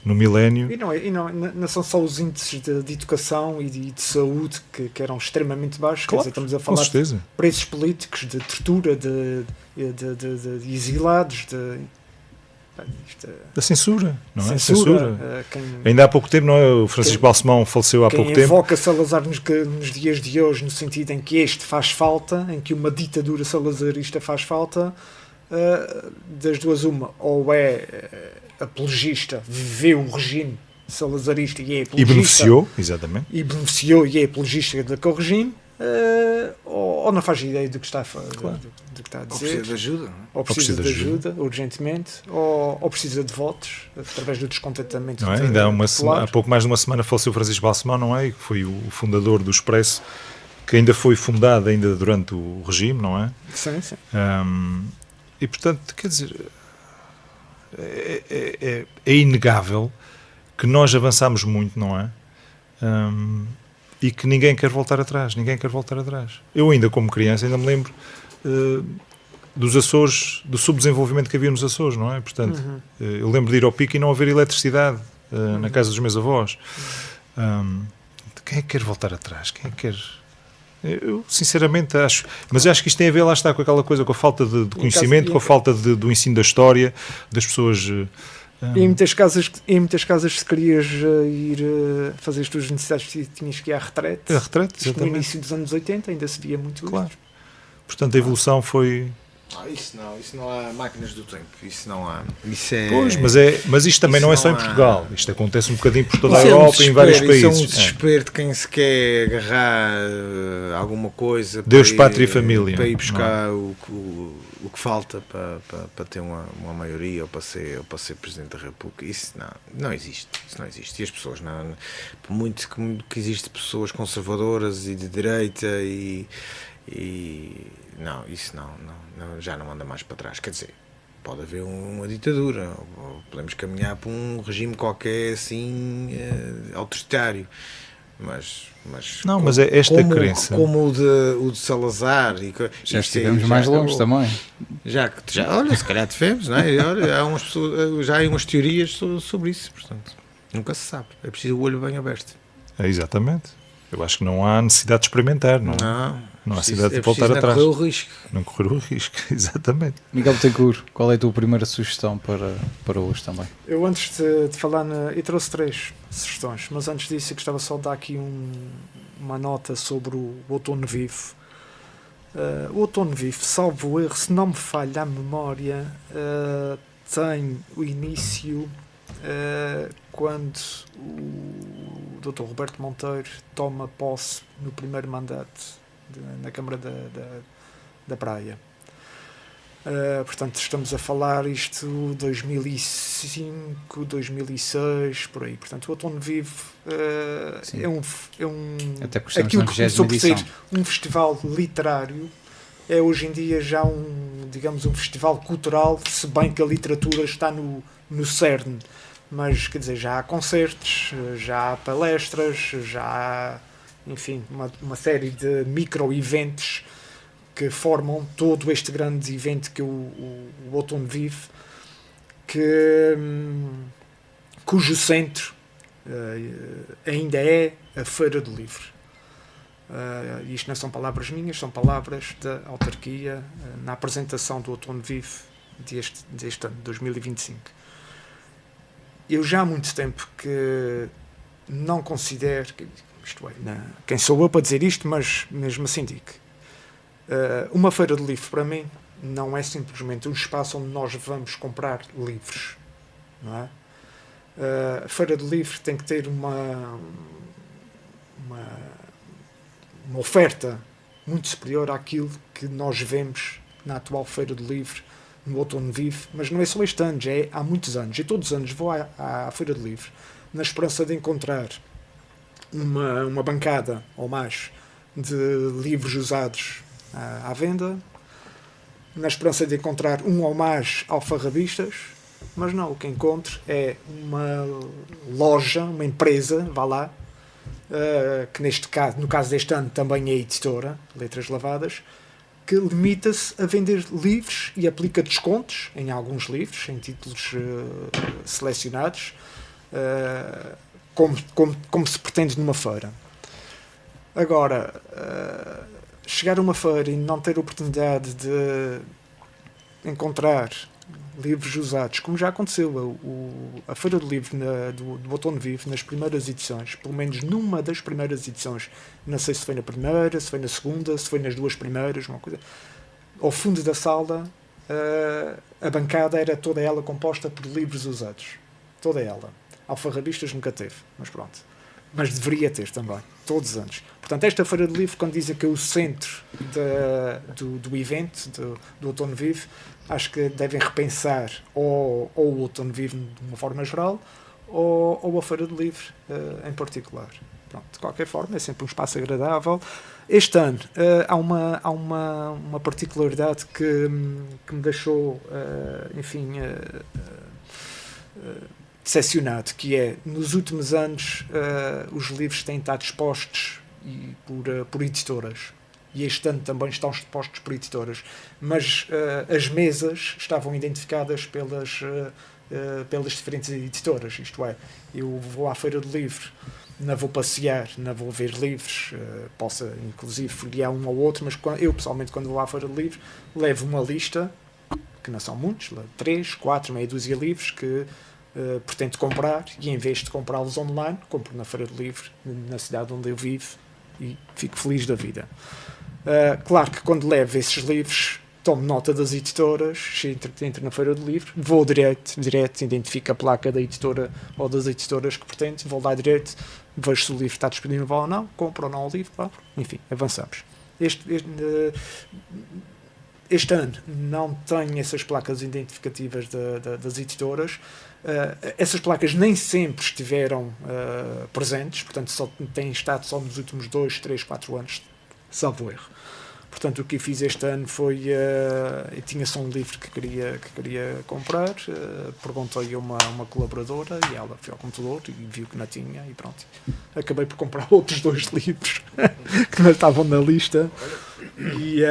no milénio. E não são só os índices de educação e de saúde que eram extremamente baixos. Claro, quer dizer, estamos a falar de preços políticos, de tortura, de exilados, da censura, não é? Censura. Ainda há pouco tempo, não é? O Francisco Balsemão faleceu há pouco tempo. Quem invoca Salazar nos dias de hoje, no sentido em que este faz falta, em que uma ditadura salazarista faz falta, das duas uma, ou é apologista, viveu um regime salazarista e é apologista, e beneficiou, exatamente, e é apologista daquele regime, ou não faz ideia do que está a fazer, do que está a dizer, ou precisa de ajuda, ou precisa de ajuda urgentemente, ou precisa de votos através do descontentamento. Não é? Ainda há pouco mais de uma semana faleceu Francisco Balsemão, não é? Que foi o fundador do Expresso, que ainda foi fundado ainda durante o regime, não é? Sim, sim. E, portanto, quer dizer, é inegável que nós avançamos muito, não é? E que ninguém quer voltar atrás, Eu ainda, como criança, ainda me lembro dos Açores, do subdesenvolvimento que havia nos Açores, não é? Portanto, eu lembro de ir ao pico e não haver eletricidade na casa dos meus avós. Quem é que quer voltar atrás? Quem é que quer... Eu sinceramente acho, mas acho que isto tem a ver, lá está, com aquela coisa, com a falta de conhecimento, com a falta do ensino da história, das pessoas. E em muitas casas, se querias ir fazer as tuas necessidades, tinhas que ir à retrete. A retrete, exatamente. No início dos anos 80 ainda se via muito claro. Isto. Portanto, a evolução foi... Isso não há máquinas do tempo, isso não há. Isso é... Pois, mas isto também não é só em Portugal, isto acontece um bocadinho por toda a isso Europa e em vários países. Isso é um desespero de quem se quer agarrar alguma coisa, Deus, pátria e família, para ir buscar o que falta para ter uma maioria ou para ser Presidente da República. Isso não existe. E as pessoas, por muito que existem pessoas conservadoras e de direita não, isso não, já não anda mais para trás. Quer dizer, pode haver uma ditadura, ou podemos caminhar para um regime qualquer assim autoritário, mas é esta crença. Como o de Salazar. Já estivemos mais longe também. Já, olha, se calhar tivemos, não é? Olha, já há umas teorias sobre isso, portanto, nunca se sabe. É preciso o olho bem aberto. Exatamente. Eu acho que não há necessidade de experimentar, não há necessidade de voltar atrás. Não correr o risco, exatamente. Miguel Betancourt, qual é a tua primeira sugestão para hoje também? Eu antes de falar, eu trouxe 3 sugestões, mas antes disso eu gostava só de dar aqui uma nota sobre o Outono Vivo, O Outono Vivo, salvo erro, se não me falha a memória, tem o início quando o Dr. Roberto Monteiro toma posse no primeiro mandato na Câmara da Praia. Portanto, estamos a falar isto 2005, 2006, por aí. Portanto, o Outono Vivo é um Até por sermos aquilo na que começou por 20ª ser edição. um festival literário, é hoje em dia já digamos, um festival cultural, se bem que a literatura está no cerne. Mas, quer dizer, já há concertos, já há palestras, já há, enfim, uma série de micro-eventos que formam todo este grande evento que é o Outono Vivo, cujo centro ainda é a Feira do Livro. Isto não são palavras minhas, são palavras da autarquia na apresentação do Outono Vivo deste ano, 2025. Eu já há muito tempo que não considero, isto é, quem sou eu para dizer isto, mas mesmo assim digo, uma feira de livro para mim não é simplesmente um espaço onde nós vamos comprar livros, não é? A feira de livro tem que ter uma oferta muito superior àquilo que nós vemos na atual feira de livro no Outono Vivo, mas não é só este ano, já é há muitos anos, e todos os anos vou à feira de livro na esperança de encontrar uma bancada ou mais de livros usados à venda, na esperança de encontrar um ou mais alfarrabistas, mas não, o que encontro é uma loja, uma empresa, vá lá, que no caso deste ano também é editora, Letras Lavadas, que limita-se a vender livros e aplica descontos em alguns livros, em títulos selecionados, como se pretende numa feira. Agora, chegar a uma feira e não ter a oportunidade de encontrar livros usados, como já aconteceu, a Feira do Livro do Outono Vivo, nas primeiras edições, pelo menos numa das primeiras edições, não sei se foi na primeira, se foi na segunda, se foi nas duas primeiras, uma coisa, ao fundo da sala, a bancada era toda ela composta por livros usados. Toda ela. Alfarrabistas nunca teve, mas pronto. Mas deveria ter também, todos os anos. Portanto, esta Feira do Livro, quando dizem que é o centro do evento, do Outono Vivo, acho que devem repensar ou o Outono Vivo de uma forma geral, ou a Feira do Livro em particular. Pronto, de qualquer forma, é sempre um espaço agradável. Este ano há uma particularidade que me deixou, enfim, decepcionado, que é, nos últimos anos, os livros têm estado expostos por editoras. E este ano também estão expostos por editoras. Mas as mesas estavam identificadas pelas diferentes editoras. Isto é, eu vou à Feira do Livro, não vou passear, não vou ver livros, possa inclusive folhear um ou outro, mas eu pessoalmente, quando vou à Feira do Livro, levo uma lista, que não são muitos, 3, 4, meia dúzia de livros que pretendo comprar, e em vez de comprá-los online, compro na Feira do Livro, na cidade onde eu vivo, e fico feliz da vida. Claro que quando levo esses livros, tomo nota das editoras, entro na Feira do Livro, vou direto, identifico a placa da editora ou das editoras que pretendo, vou lá direto, vejo se o livro está disponível ou não, compro ou não o livro, enfim, avançamos. Este ano não tenho essas placas identificativas das editoras. Essas placas nem sempre estiveram presentes, portanto só têm estado só nos últimos 2, 3, 4 anos, salvo erro. Portanto, o que eu fiz este ano foi, eu tinha só um livro que queria comprar, perguntei a uma colaboradora e ela foi ao computador e viu que não tinha e pronto. Acabei por comprar outros 2 livros que não estavam na lista e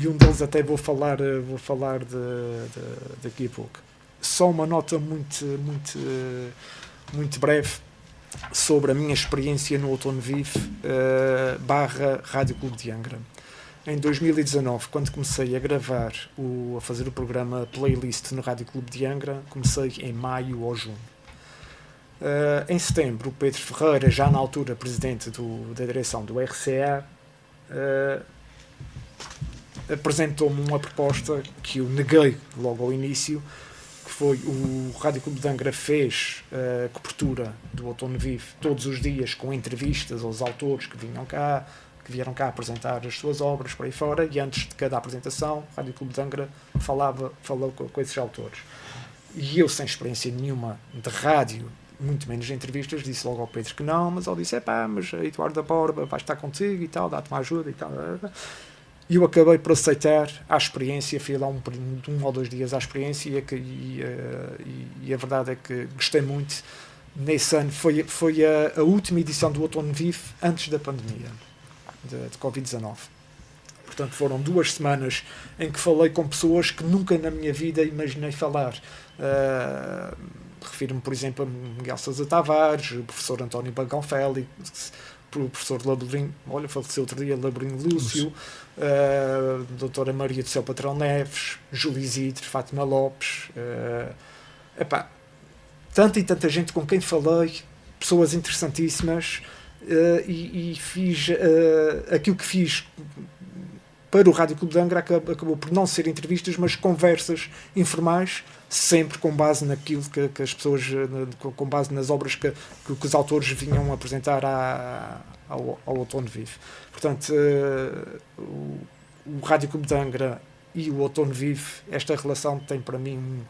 um deles até vou falar daqui a pouco. Só uma nota muito breve sobre a minha experiência no Outono Vivo / Rádio Clube de Angra. Em 2019, quando comecei a gravar, a fazer o programa Playlist no Rádio Clube de Angra, comecei em maio ou junho. Em setembro, o Pedro Ferreira, já na altura presidente da direção do RCA, apresentou-me uma proposta que eu neguei logo ao início, que foi o Rádio Clube de Angra fez a cobertura do Outono Vivo todos os dias com entrevistas aos autores que vieram cá apresentar as suas obras por aí fora, e antes de cada apresentação o Rádio Clube de Angra falou com esses autores. E eu, sem experiência nenhuma de rádio, muito menos de entrevistas, disse logo ao Pedro que não, mas ele disse, mas a Eduardo da Borba vai estar contigo e tal, dá-te uma ajuda e tal. E eu acabei por aceitar a experiência, fui lá um ou 2 dias à experiência e a verdade é que gostei muito. Nesse ano foi a última edição do Outono Vivo antes da pandemia de Covid-19. Portanto, foram 2 semanas em que falei com pessoas que nunca na minha vida imaginei falar. Refiro-me, por exemplo, a Miguel Sousa Tavares, o professor António Bagão Félix, o professor Laborinho, faleceu outro dia, Laborinho Lúcio, a doutora Maria do Céu Patrão Neves, Júlio Isidro, Fátima Lopes, tanta e tanta gente com quem falei, pessoas interessantíssimas, e fiz aquilo que fiz para o Rádio Clube de Angra acabou por não ser entrevistas, mas conversas informais, sempre com base naquilo que as pessoas, com base nas obras que os autores vinham apresentar ao Outono Vivo. Portanto, o Rádio Clube de Angra e o Outono Vivo, esta relação tem para mim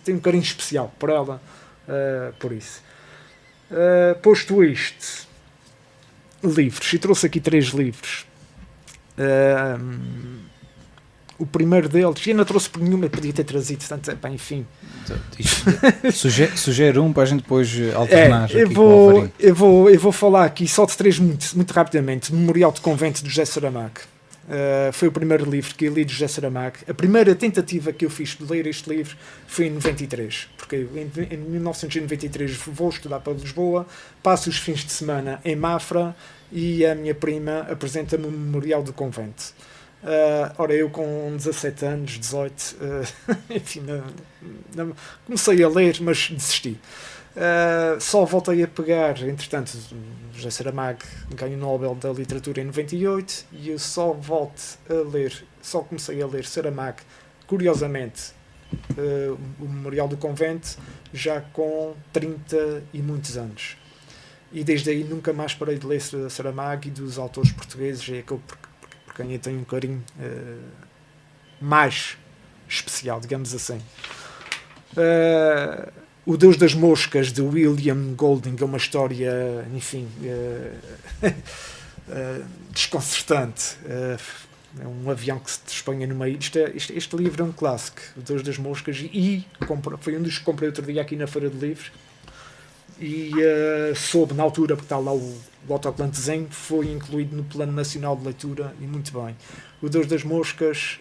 tem um carinho especial por ela, por isso. Posto isto, livros, e trouxe aqui 3 livros. O primeiro deles, e ainda trouxe por nenhuma, podia ter trazido, portanto, enfim. Sugere um para a gente depois alternar. Eu vou falar aqui só de 3 muito rapidamente. Memorial de Convento de José Saramago. Foi o primeiro livro que eu li de José Saramago. A primeira tentativa que eu fiz de ler este livro foi em 93, porque em 1993 vou estudar para Lisboa, passo os fins de semana em Mafra e a minha prima apresenta-me o Memorial do Convento. Ora, eu com 17 anos, 18, enfim, comecei a ler, mas desisti. Só voltei a pegar, entretanto, José Saramago ganhou o Nobel da Literatura em 98 e eu só comecei a ler Saramago, curiosamente, o Memorial do Convento, já com 30 e muitos anos. E desde aí nunca mais parei de ler Saramago, e dos autores portugueses é aquele por quem eu tenho um carinho mais especial, digamos assim. O Deus das Moscas, de William Golding, é uma história, enfim, desconcertante. É um avião que se despenha no meio. Este livro é um clássico, O Deus das Moscas, e foi um dos que comprei outro dia aqui na Feira de Livros. E soube, na altura, porque está lá o autocolante de desenho, foi incluído no Plano Nacional de Leitura, e muito bem. O Deus das Moscas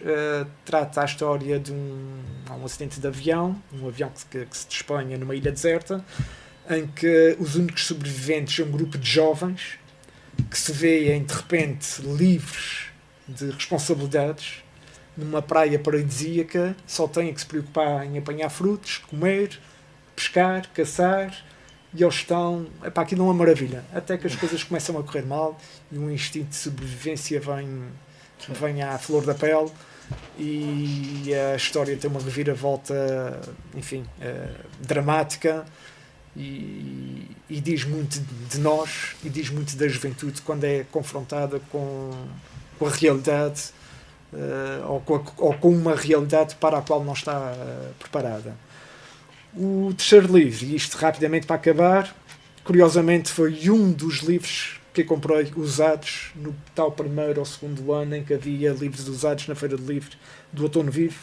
trata a história de um acidente de avião, um avião que se despenha numa ilha deserta, em que os únicos sobreviventes é um grupo de jovens que se veem, de repente, livres de responsabilidades, numa praia paradisíaca, só têm que se preocupar em apanhar frutos, comer, pescar, caçar, e eles estão... aquilo é uma maravilha. Até que as coisas começam a correr mal e um instinto de sobrevivência vem à flor da pele, e a história tem uma reviravolta, enfim, dramática, e diz muito de nós, e diz muito da juventude quando é confrontada com a realidade, ou com uma realidade para a qual não está preparada. O terceiro livro, e isto rapidamente para acabar, curiosamente foi um dos livros que eu comprei usados no tal primeiro ou segundo ano em que havia livros usados na Feira de Livros do Outono Vivo,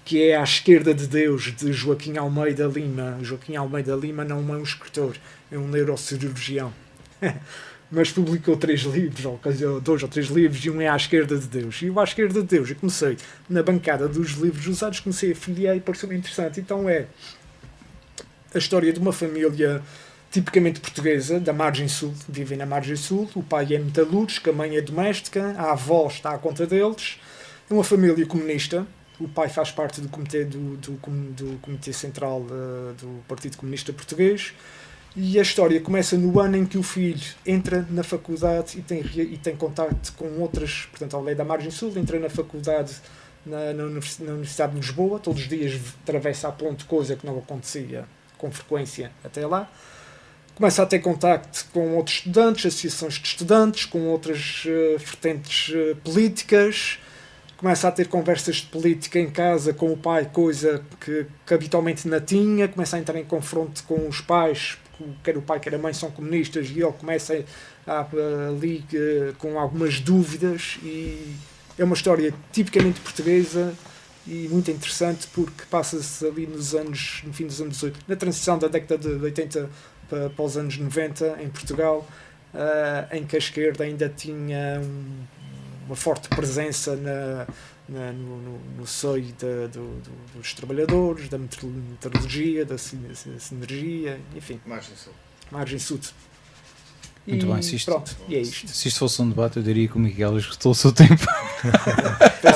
que é À Esquerda de Deus, de Joaquim Almeida Lima. Joaquim Almeida Lima não é um escritor, é um neurocirurgião. Mas publicou 3 livros, ou 2 ou 3 livros, e um é À Esquerda de Deus. E o À Esquerda de Deus, eu comecei na bancada dos livros usados, comecei a folhear e pareceu-me interessante. Então é a história de uma família tipicamente portuguesa, da margem sul, vivem na margem sul. O pai é metalúrgico, a mãe é doméstica, a avó está à conta deles. É uma família comunista. O pai faz parte do comitê central do Partido Comunista Português, E a história começa no ano em que o filho entra na faculdade e tem contacto com outras, portanto, ao lei da Margem Sul, entra na faculdade na Universidade de Lisboa, todos os dias atravessa a ponte, coisa que não acontecia com frequência até lá. Começa a ter contacto com outros estudantes, associações de estudantes, com outras vertentes políticas. Começa a ter conversas de política em casa com o pai, coisa que habitualmente não tinha. Começa a entrar em confronto com os pais, quer o pai quer a mãe são comunistas, e ele começa ali com algumas dúvidas. E é uma história tipicamente portuguesa e muito interessante, porque passa-se ali no fim dos anos 80, na transição da década de 80 para os anos 90 em Portugal, em que a esquerda ainda tinha uma forte presença no seio dos trabalhadores, da metalurgia, da sinergia, enfim. Margem Sul. Muito bem, E é isto. Se isto fosse um debate, eu diria que o Miguel esgotou o seu tempo.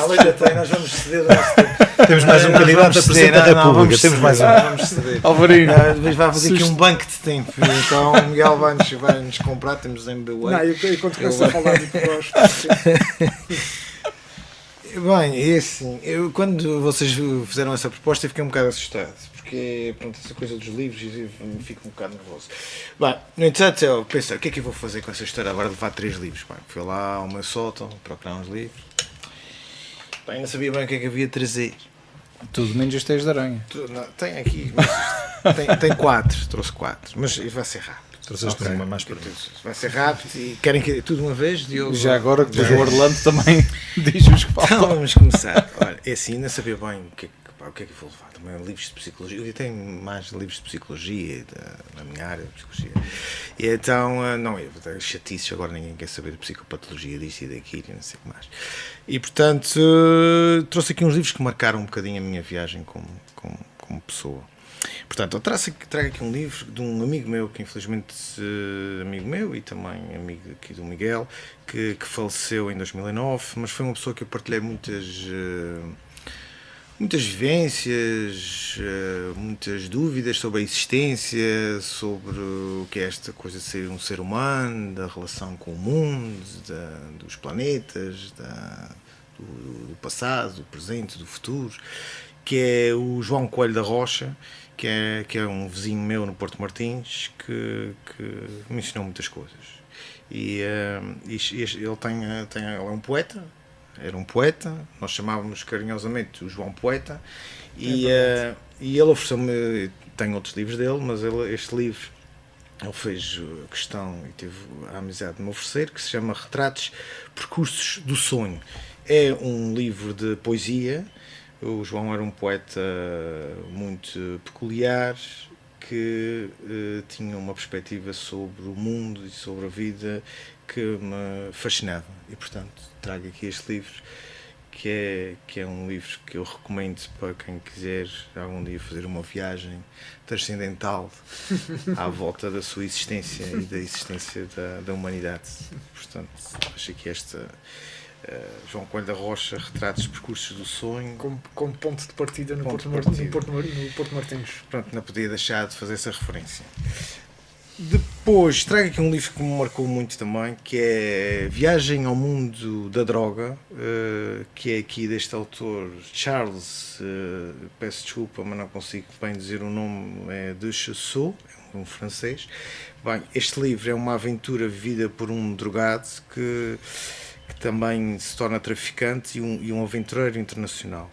Ainda tem, nós vamos ceder o nosso tempo. Temos mais um candidato a Presidente da República. Temos mais um. Vamos ceder. Alvarino. Depois vai fazer aqui um banco de tempo. Então o Miguel vai-nos comprar, temos MBWay. Não, eu quando começo a falar do que gosto. Bem, é assim, quando vocês fizeram essa proposta eu fiquei um bocado assustado, porque pronto, essa coisa dos livros me fica um bocado nervoso. Bem, no entanto, eu pensei, o que é que eu vou fazer com essa história agora de levar 3 livros? Bem, fui lá ao meu sótão procurar uns livros. Bem, não sabia bem o que é que havia de trazer. Tudo menos os Teias de Aranha. Tem aqui, mas tem 4, trouxe 4, mas vai ser rápido. Trouxeste uma mais para mim. Vai ser rápido e querem que tudo uma vez? Já agora que depois o Orlando também diz-nos que falta. Então vamos começar. Olha, é assim, não sabia bem o que é que eu vou levar. Também livros de psicologia. Eu tenho mais livros de psicologia na minha área de psicologia. E então, não, eu tenho chatices, agora ninguém quer saber de psicopatologia, disto e daquilo e não sei o que mais. E portanto, trouxe aqui uns livros que marcaram um bocadinho a minha viagem como pessoa. Portanto, eu trago aqui um livro de um amigo meu, que infelizmente amigo meu e também amigo aqui do Miguel, que faleceu em 2009, mas foi uma pessoa que eu partilhei muitas vivências, muitas dúvidas sobre a existência, sobre o que é esta coisa de ser um ser humano, da relação com o mundo, dos planetas, do passado, do presente, do futuro, que é o João Coelho da Rocha, que é um vizinho meu no Porto Martins, que me ensinou muitas coisas. E ele é um poeta, era um poeta, nós chamávamos carinhosamente o João Poeta, e ele ofereceu-me, tenho outros livros dele, mas este livro ele fez questão e teve a amizade de me oferecer, que se chama Retratos, Percursos do Sonho. É um livro de poesia. O João era um poeta muito peculiar, que tinha uma perspectiva sobre o mundo e sobre a vida que me fascinava. E, portanto, trago aqui este livro, que é um livro que eu recomendo para quem quiser algum dia fazer uma viagem transcendental à volta da sua existência e da existência da humanidade. Portanto, acho que esta... João Coelho da Rocha, Retratos, Percursos do Sonho, como ponto de partida no Porto Martins. Pronto, não podia deixar de fazer essa referência. Depois trago aqui um livro que me marcou muito também, que é Viagem ao Mundo da Droga, que é aqui deste autor Charles, peço desculpa, mas não consigo bem dizer o nome, é de Chassot, é um francês. Bem, este livro é uma aventura vivida por um drogado que também se torna traficante e um aventureiro internacional.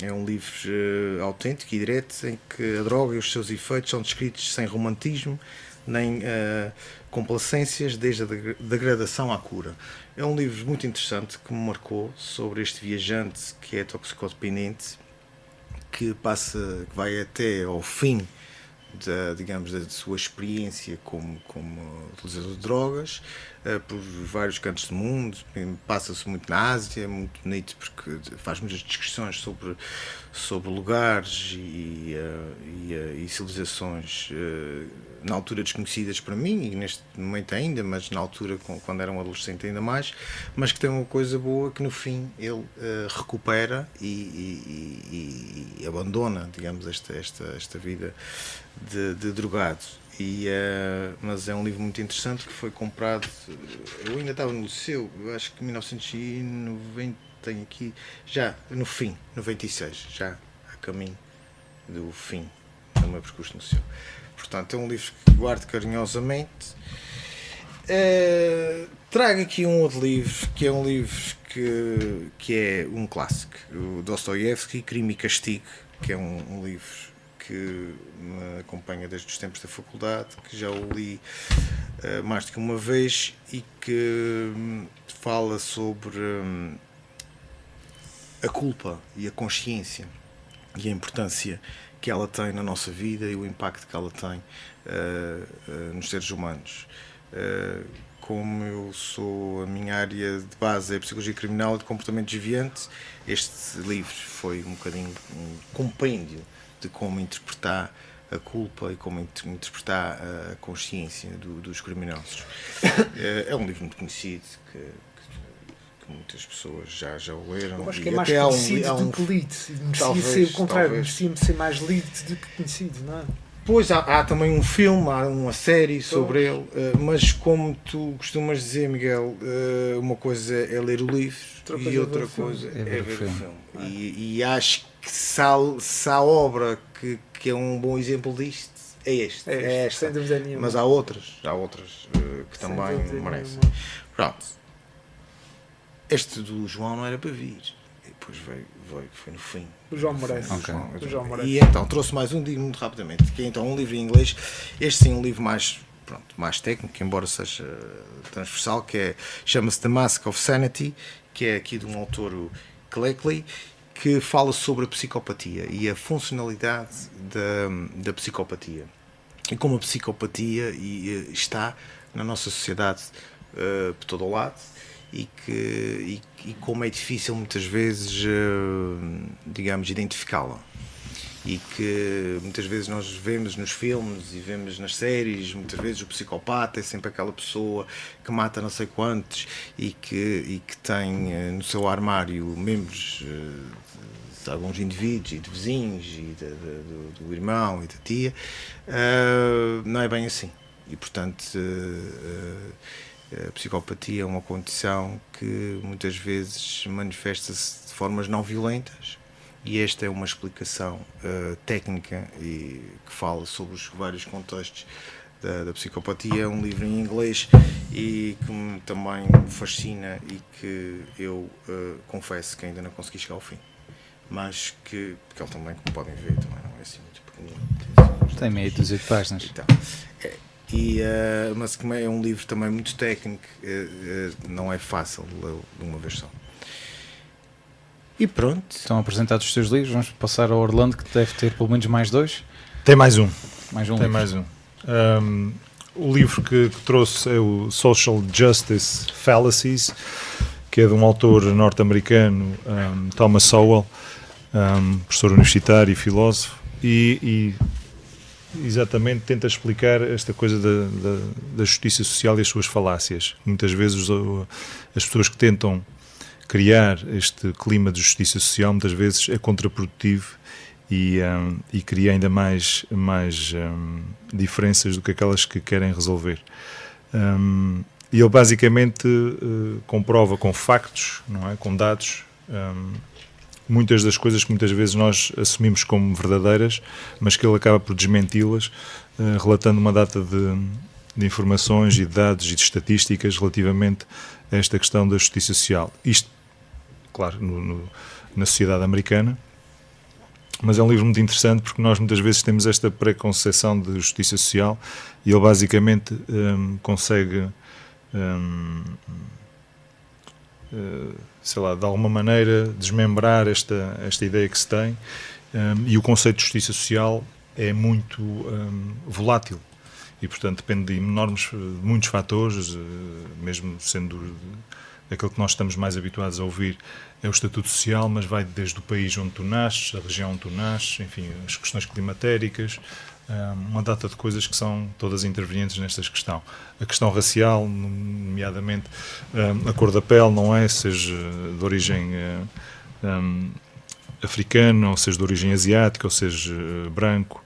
É um livro autêntico e direto, em que a droga e os seus efeitos são descritos sem romantismo nem complacências, desde a degradação à cura. É um livro muito interessante que me marcou sobre este viajante que é toxicodependente, que vai até ao fim da sua experiência como utilizador de drogas, por vários cantos do mundo. Passa-se muito na Ásia, é muito bonito porque faz muitas descrições sobre lugares e civilizações na altura desconhecidas para mim e neste momento ainda, mas na altura quando era um adolescente ainda mais, mas que tem uma coisa boa, que no fim ele recupera e abandona, digamos, esta vida de drogado. Mas é um livro muito interessante que foi comprado. Eu ainda estava no liceu, eu acho que em 1990, tenho aqui, já no fim, 96, já a caminho do fim do meu percurso no liceu. Portanto, é um livro que guardo carinhosamente. Trago aqui um outro livro, que é um livro que é um clássico, o Dostoiévski, Crime e Castigo, que é um livro que me acompanha desde os tempos da faculdade, que já o li mais do que uma vez e que fala sobre a culpa e a consciência e a importância que ela tem na nossa vida e o impacto que ela tem nos seres humanos. Como eu sou, a minha área de base é Psicologia Criminal e de Comportamento Desviante, este livro foi um bocadinho um compêndio de como interpretar a culpa e como interpretar a consciência dos criminosos. É um livro muito conhecido que muitas pessoas já o leram. Eu acho que é mais conhecido do que lido. Merecia ser o contrário, merecia ser mais lido do que conhecido, não é? Pois, há também um filme, há uma série sobre ele, mas como tu costumas dizer, Miguel, uma coisa é ler o livro e outra coisa é ver o filme. E acho que se há obra que é um bom exemplo disto, é esta. Sem dúvida nenhuma. Mas há outras que também merecem. Pronto. Este do João não era para vir. E depois veio, foi no fim. O João merece. O João merece. E então trouxe mais um, digo muito rapidamente, que é então um livro em inglês. Este sim, um livro mais técnico, embora seja transversal, que chama-se The Mask of Sanity, que é aqui de um autor, o Cleckley, que fala sobre a psicopatia e a funcionalidade da psicopatia. E como a psicopatia está na nossa sociedade por todo o lado, e como é difícil muitas vezes, digamos, identificá-la. E que muitas vezes nós vemos nos filmes e vemos nas séries, muitas vezes o psicopata é sempre aquela pessoa que mata não sei quantos e que tem no seu armário membros de alguns indivíduos e de vizinhos e do irmão e da tia. Não é bem assim. E portanto a psicopatia é uma condição que muitas vezes manifesta-se de formas não violentas. E esta é uma explicação técnica e que fala sobre os vários contextos da psicopatia. É um livro em inglês e que também me fascina e que eu confesso que ainda não consegui chegar ao fim. Mas porque ele também, como podem ver, também não é assim muito pequenino. Tem meia dúzia de páginas. Então, mas como é um livro também muito técnico, não é fácil de ler de uma vez só. E pronto. Estão apresentados os teus livros, vamos passar ao Orlando, que deve ter pelo menos mais dois. Tem mais um. Tem mais um. O livro que trouxe é o Social Justice Fallacies, que é de um autor norte-americano, Thomas Sowell, professor universitário e filósofo, e exatamente tenta explicar esta coisa da justiça social e as suas falácias. Muitas vezes as pessoas que tentam criar este clima de justiça social muitas vezes é contraprodutivo e cria ainda mais diferenças do que aquelas que querem resolver. E ele basicamente comprova com factos, não é? Com dados, muitas das coisas que muitas vezes nós assumimos como verdadeiras, mas que ele acaba por desmenti-las, relatando uma data de informações e de dados e de estatísticas relativamente a esta questão da justiça social. Isto, claro, na sociedade americana, mas é um livro muito interessante porque nós muitas vezes temos esta preconceção de justiça social e ele basicamente consegue, sei lá, de alguma maneira desmembrar esta ideia que se tem, e o conceito de justiça social é muito volátil e, portanto, depende de muitos fatores, mesmo sendo aquilo que nós estamos mais habituados a ouvir é o estatuto social, mas vai desde o país onde tu nasces, a região onde tu nasces, enfim, as questões climatéricas, uma data de coisas que são todas intervenientes nesta questão. A questão racial, nomeadamente a cor da pele, não é? Seja de origem africana, ou seja de origem asiática, ou seja branco,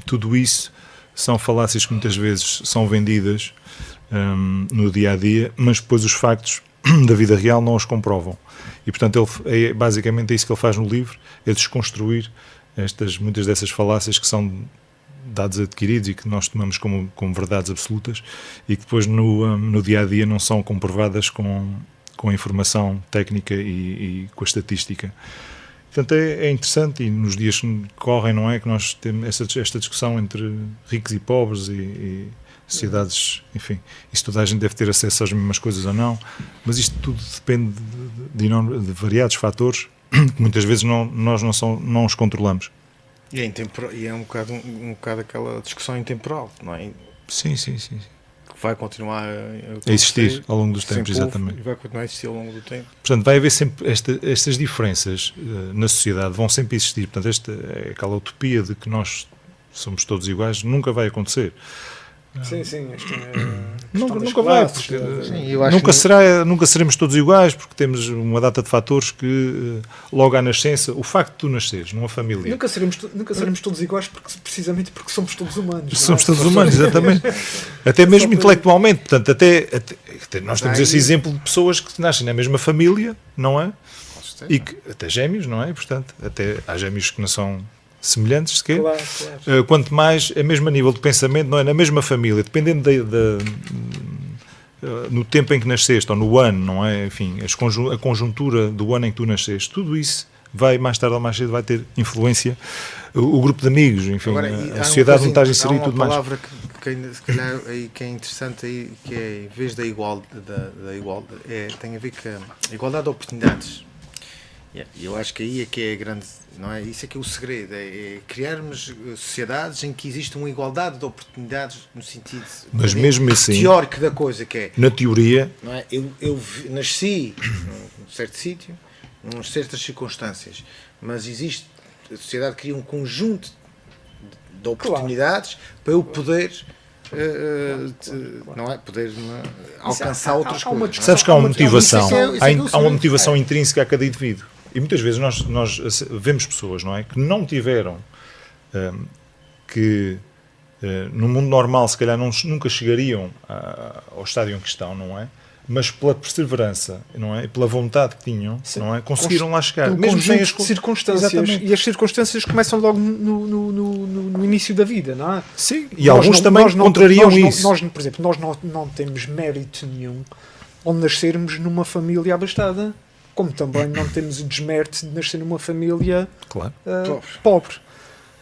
tudo isso são falácias que muitas vezes são vendidas no dia-a-dia, mas depois os factos da vida real não os comprovam. E, portanto, basicamente é isso que ele faz no livro, é desconstruir muitas dessas falácias que são dados adquiridos e que nós tomamos como verdades absolutas e que depois no dia-a-dia não são comprovadas com a informação técnica e com a estatística. Portanto, é interessante, e nos dias que correm, não é, que nós temos esta discussão entre ricos e pobres e sociedades, enfim, e se toda a gente deve ter acesso às mesmas coisas ou não, mas isto tudo depende de variados fatores que muitas vezes nós não os controlamos. E é um bocado aquela discussão intemporal, não é? Sim. Que vai continuar a existir ao longo dos tempos, exatamente. E vai continuar a existir ao longo do tempo. Portanto, vai haver sempre estas diferenças na sociedade, vão sempre existir. Portanto, esta é aquela utopia de que nós somos todos iguais, nunca vai acontecer. Sim, Nunca vai, porque nunca seremos todos iguais, porque temos uma data de fatores que logo à nascença, o facto de tu nasceres numa família. Nunca seremos todos iguais precisamente porque somos todos humanos. Somos todos humanos, exatamente. Até mesmo intelectualmente. Portanto, até nós temos esse exemplo de pessoas que nascem na mesma família, não é? E que, até gêmeos, não é? Portanto, até há gêmeos que não são semelhantes sequer, claro. Quanto mais é mesmo a nível de pensamento, não é? Na mesma família, dependendo no tempo em que nasceste ou no ano, não é? Enfim, a conjuntura do ano em que tu nasceste, tudo isso vai mais tarde ou mais cedo vai ter influência. O grupo de amigos, enfim, agora, a sociedade não está a inserir tudo mais. Há uma palavra que se calhar aí, que é interessante aí, que é, em vez da igualdade, tem a ver com a igualdade de oportunidades. E eu acho que aí é que é a grande, não é? Isso é que é o segredo, é criarmos sociedades em que existe uma igualdade de oportunidades no sentido mas mesmo assim, teórico da coisa, que é, na teoria, não é? Eu nasci num certo sítio, em certas circunstâncias, mas existe, a sociedade cria um conjunto de oportunidades para eu poder não é? Poder alcançar outras coisas. Sabes que há uma motivação, há uma motivação intrínseca a cada indivíduo. E muitas vezes nós vemos pessoas, não é, que não tiveram, que no mundo normal se calhar nunca chegariam ao estádio em que estão, não é? Mas pela perseverança, não é? E pela vontade que tinham, não é? Conseguiram lá chegar. Mesmo sem as circunstâncias. Exatamente. E as circunstâncias começam logo no início da vida, não é? Sim, e alguns também contrariam isso. Por exemplo, nós não temos mérito nenhum ao nascermos numa família abastada, como também não temos o desmérito de nascer numa família pobre.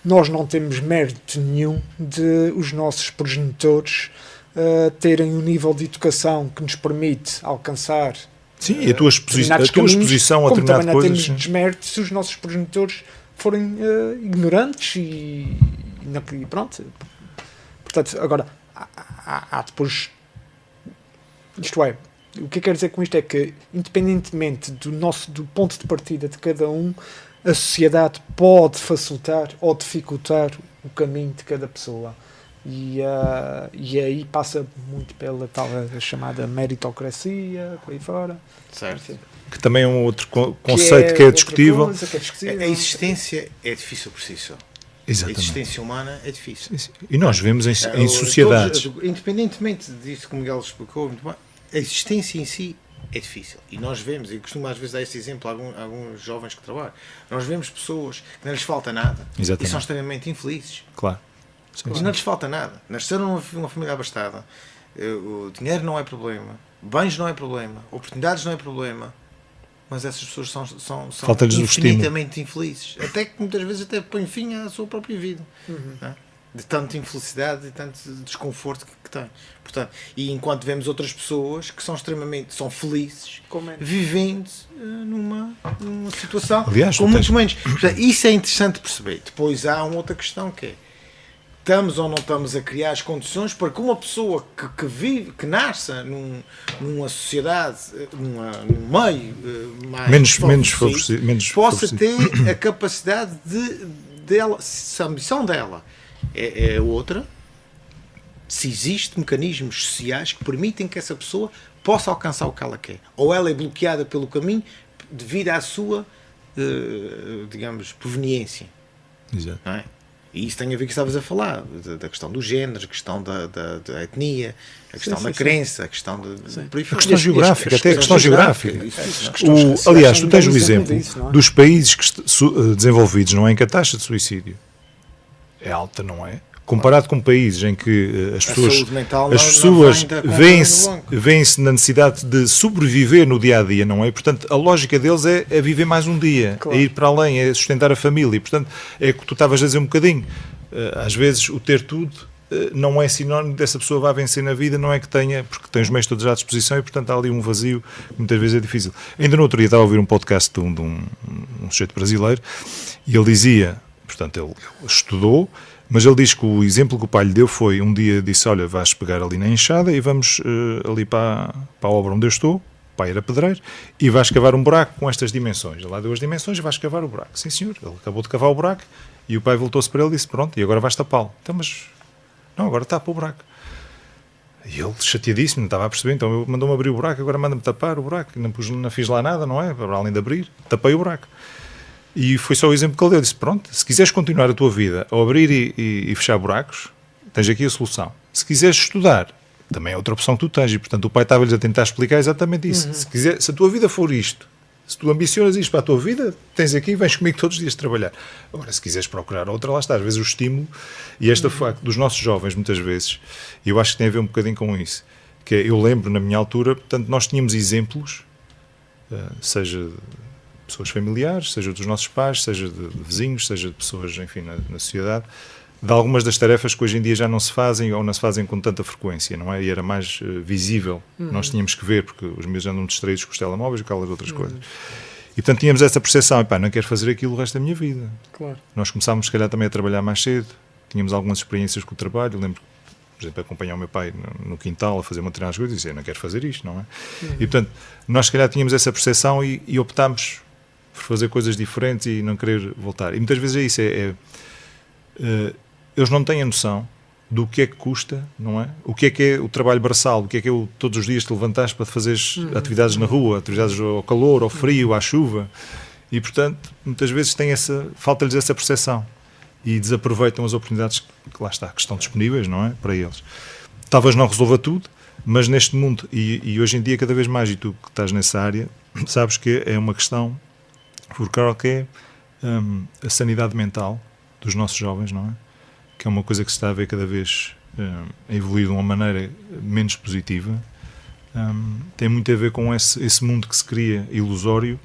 Nós não temos mérito nenhum de os nossos progenitores terem um nível de educação que nos permite alcançar a tua exposição a determinada coisa. Como também não temos desmérito se os nossos progenitores forem ignorantes e pronto. Portanto, agora, há depois... Isto é, o que eu quero dizer com isto é que, independentemente do ponto de partida de cada um, a sociedade pode facilitar ou dificultar o caminho de cada pessoa. E aí passa muito pela tal chamada meritocracia, por aí fora. Certo. Que também é um outro conceito que é discutível. A existência é difícil por si só. Exatamente. A existência humana é difícil. Sim. E nós vemos em sociedades... Independentemente disso que o Miguel explicou muito bem, a existência em si é difícil. E nós vemos, e costumo às vezes dar este exemplo a alguns jovens que trabalham, nós vemos pessoas que não lhes falta nada. Exatamente. E são extremamente infelizes. Claro. E não lhes falta nada. Nasceram numa família abastada. O dinheiro não é problema. Bens não é problema. Oportunidades não é problema. Mas essas pessoas são infinitamente infelizes. Até que muitas vezes até põem fim à sua própria vida. Não é? De tanta infelicidade e tanto desconforto que têm. Portanto, e enquanto vemos outras pessoas que são felizes, vivendo numa situação com muito menos. Portanto, isso é interessante perceber. Depois há uma outra questão que é: estamos ou não estamos a criar as condições para que uma pessoa que vive, que nasça numa sociedade, num meio menos possa ter a capacidade dela, se a ambição dela é outra, se existem mecanismos sociais que permitem que essa pessoa possa alcançar o que ela quer, ou ela é bloqueada pelo caminho devido à sua, digamos, proveniência. Exato. Não é? E isso tem a ver com o que estavas a falar, da questão do género, a questão da etnia, a questão da crença, a questão a questão geográfica, até a questão geográfica. Aliás, tu tens o exemplo dos países desenvolvidos, não é, em que a taxa de suicídio é alta, não é? Comparado com países em que as pessoas veem-se na necessidade de sobreviver no dia-a-dia, não é? Portanto, a lógica deles é viver mais um dia, claro, é ir para além, é sustentar a família. E, portanto, é o que tu estavas a dizer um bocadinho. Às vezes, o ter tudo não é sinónimo dessa pessoa vá vencer na vida, não é que tenha, porque tem os meios todos à disposição e, portanto, há ali um vazio que muitas vezes é difícil. Ainda no outro dia estava a ouvir um podcast de um sujeito brasileiro e ele dizia, portanto, ele estudou, mas ele diz que o exemplo que o pai lhe deu foi, um dia disse, olha, vais pegar ali na enxada e vamos ali para a obra onde eu estou, o pai era pedreiro, e vais cavar um buraco com estas dimensões. Ele lá deu as dimensões e vais cavar o buraco. Sim, senhor. Ele acabou de cavar o buraco e o pai voltou-se para ele e disse, pronto, e agora vais tapá-lo. Então, mas, não, agora tapa o buraco. E ele, chateadíssimo, não estava a perceber, então mandou-me abrir o buraco, agora manda-me tapar o buraco. Não fiz lá nada, não é? Para além de abrir, tapei o buraco. E foi só o exemplo que ele deu. Disse, pronto, se quiseres continuar a tua vida a abrir e fechar buracos, tens aqui a solução. Se quiseres estudar, também é outra opção que tu tens. E, portanto, o pai estava-lhes a tentar explicar exatamente isso. Se a tua vida for isto, se tu ambicionas isto para a tua vida, tens aqui e vens comigo todos os dias trabalhar. Agora, se quiseres procurar outra, lá está. Às vezes o estímulo, e esta facto dos nossos jovens, muitas vezes, e eu acho que tem a ver um bocadinho com isso, que é, eu lembro, na minha altura, portanto, nós tínhamos exemplos, seja pessoas familiares, seja dos nossos pais, seja de vizinhos, seja de pessoas, enfim, na sociedade, de algumas das tarefas que hoje em dia já não se fazem ou não se fazem com tanta frequência, não é? E era mais visível. Nós tínhamos que ver, porque os meus andam distraídos com os telemóveis e com aquelas outras coisas. E, portanto, tínhamos essa percepção, pá, não quero fazer aquilo o resto da minha vida. Claro. Nós começámos, se calhar, também a trabalhar mais cedo, tínhamos algumas experiências com o trabalho, eu lembro, por exemplo, acompanhar o meu pai no quintal a fazer uma determinadas coisas e dizer, não quero fazer isto, não é? E, portanto, nós, se calhar, tínhamos essa percepção e optámos por fazer coisas diferentes e não querer voltar. E muitas vezes é isso, eles não têm a noção do que é que custa, não é? O que é o trabalho braçal, o que é o todos os dias te levantares para fazeres atividades na rua, atividades ao calor, ao frio, à chuva, e portanto, muitas vezes falta-lhes essa percepção e desaproveitam as oportunidades que lá está, que estão disponíveis, não é? Para eles. Talvez não resolva tudo, mas neste mundo, e hoje em dia cada vez mais, e tu que estás nessa área, sabes que é uma questão fulcral que é a sanidade mental dos nossos jovens, não é? Que é uma coisa que se está a ver cada vez a evoluir de uma maneira menos positiva. Tem muito a ver com esse mundo que se cria ilusório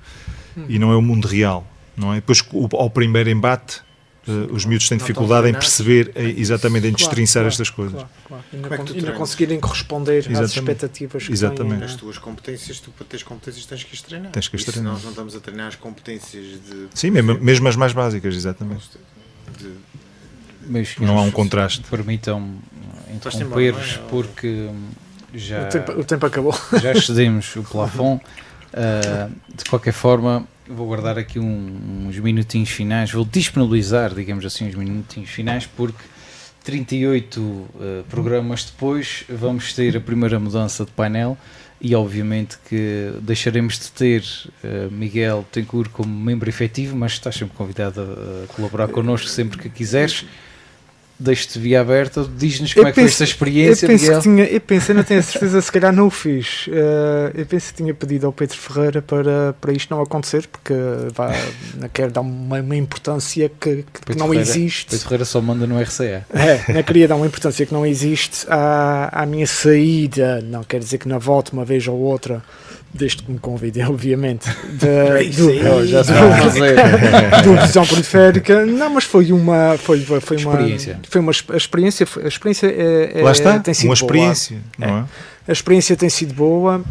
e não é o mundo real, não é? Depois, ao primeiro embate, os miúdos têm dificuldade em perceber, exatamente, em destrinçar estas coisas. Claro. E não conseguirem corresponder às expectativas que têm. As tuas competências, tu para teres competências tens que as treinar. Tens que as treinar. Se nós não estamos a treinar as competências de... Sim, mesmo as mais básicas, exatamente. Mas não há um contraste. Permitam interromper-vos porque já o tempo acabou. Já excedemos o plafond. De qualquer forma, vou guardar aqui uns minutinhos finais, vou disponibilizar, digamos assim, uns minutinhos finais, porque 38 programas depois vamos ter a primeira mudança de painel e obviamente que deixaremos de ter Miguel Tencourt como membro efetivo, mas estás sempre convidado a colaborar connosco sempre que quiseres. Deixo-te via aberta, diz-nos como é que foi esta experiência, Miguel. Eu pensei, não tenho a certeza, se calhar não o fiz. Eu penso que tinha pedido ao Pedro Ferreira para isto não acontecer, porque não quero dar uma importância que não Ferreira, existe. Pedro Ferreira só manda no RCA. Não queria dar uma importância que não existe à minha saída, não quer dizer que não volte uma vez ou outra, desde que me convidem, obviamente, do Visão Periférica. Não, mas foi uma experiência. A experiência lá está, tem sido uma experiência, boa. não é? A experiência tem sido boa,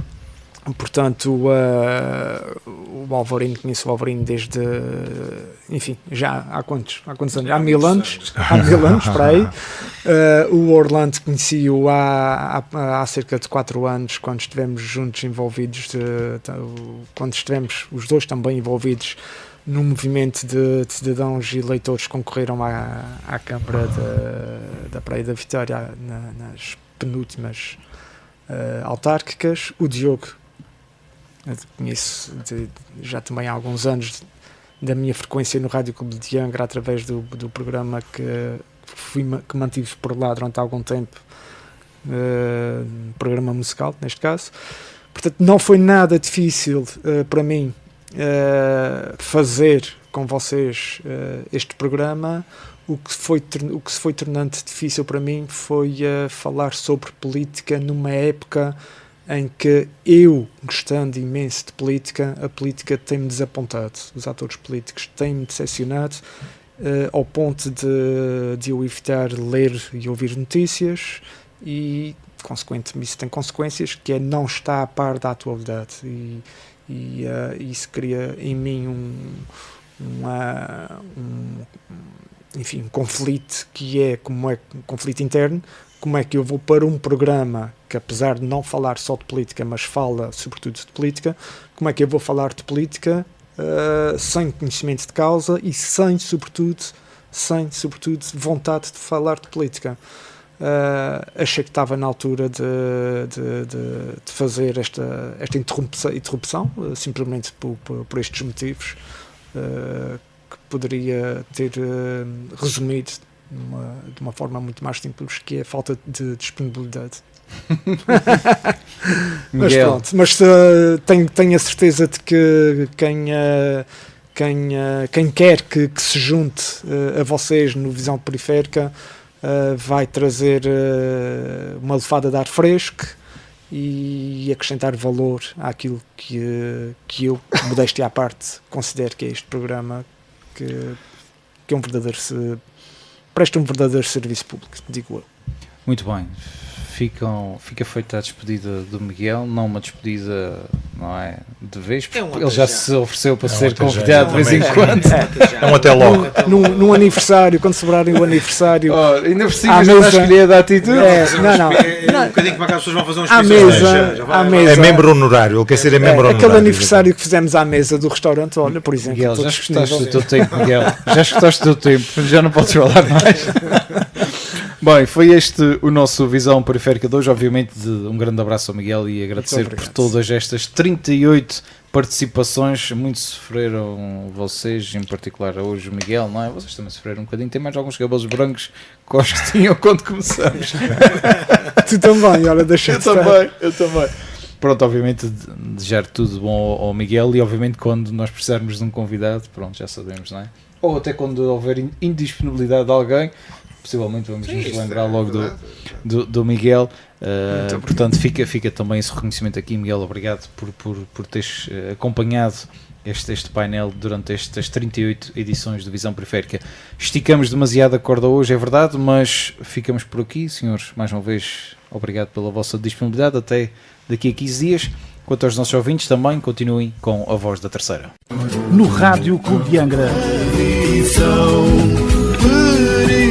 portanto, o Alvarino, conheço o Alvarino desde, enfim, já há quantos anos? Há mil anos, para aí. O Orlando conheci-o há cerca de 4 anos, quando estivemos juntos envolvidos, quando estivemos os dois também envolvidos no movimento de cidadãos e eleitores que concorreram à Câmara da Praia da Vitória nas penúltimas conhecas. O Diogo, eu conheço já também há alguns anos, da minha frequência no Rádio Clube de Angra através do programa que mantive por lá durante algum tempo, programa musical neste caso. Portanto, não foi nada difícil para mim fazer com vocês este programa. O que se foi tornando difícil para mim foi falar sobre política numa época em que eu, gostando imenso de política, a política tem-me desapontado. Os atores políticos têm-me decepcionado ao ponto de eu evitar ler e ouvir notícias e, consequentemente, isso tem consequências, que é não estar a par da atualidade e isso cria em mim um conflito que é um conflito interno. Como é que eu vou para um programa que, apesar de não falar só de política, mas fala sobretudo de política, como é que eu vou falar de política sem conhecimento de causa e sem, sobretudo, vontade de falar de política? Achei que estava na altura de fazer esta interrupção simplesmente por estes motivos, que poderia ter resumido de uma forma muito mais simples, que é a falta de disponibilidade. Mas pronto, tenho a certeza de que quem quer que se junte a vocês no Visão Periférica vai trazer uma lefada de ar fresco e acrescentar valor àquilo que eu, modéstia à parte, considero que é este programa, que é um verdadeiro presta um verdadeiro serviço público, digo eu. Muito bem. Fica feita a despedida do Miguel, não uma despedida, não é, de vez, porque ele já se ofereceu para ser convidado de vez em quando. É um até logo. Num aniversário, quando celebrarem o aniversário, ainda por cima já está escolhida a atitude. Um bocadinho para que as pessoas vão fazer um à mesa. É membro honorário, ele quer ser membro honorário. Aquele aniversário que fizemos à mesa do restaurante, olha, por exemplo. Miguel, já esgotaste o teu tempo, Miguel. Já esgotaste o teu tempo, já não podes falar mais. Bem, foi este o nosso Visão Periférica de hoje. Obviamente, um grande abraço ao Miguel e agradecer por todas estas 38 participações. Muito sofreram vocês, em particular hoje o Miguel, não é? Vocês também sofreram um bocadinho. Tem mais alguns cabelos brancos que os que tinham quando começamos. Tu também, olha, deixa-te Eu também. Pronto, obviamente, desejar tudo bom ao Miguel e, obviamente, quando nós precisarmos de um convidado, pronto, já sabemos, não é? Ou até quando houver indisponibilidade de alguém, possivelmente vamos nos lembrar logo do Miguel. Portanto, fica também esse reconhecimento aqui, Miguel. Obrigado por teres acompanhado este painel durante estas 38 edições de Visão Periférica. Esticamos demasiado a corda hoje, é verdade, mas ficamos por aqui, senhores. Mais uma vez, obrigado pela vossa disponibilidade. Até daqui a 15 dias. Quanto aos nossos ouvintes, também continuem com a voz da terceira. No Rádio Clube de Angra. Visão Periférica.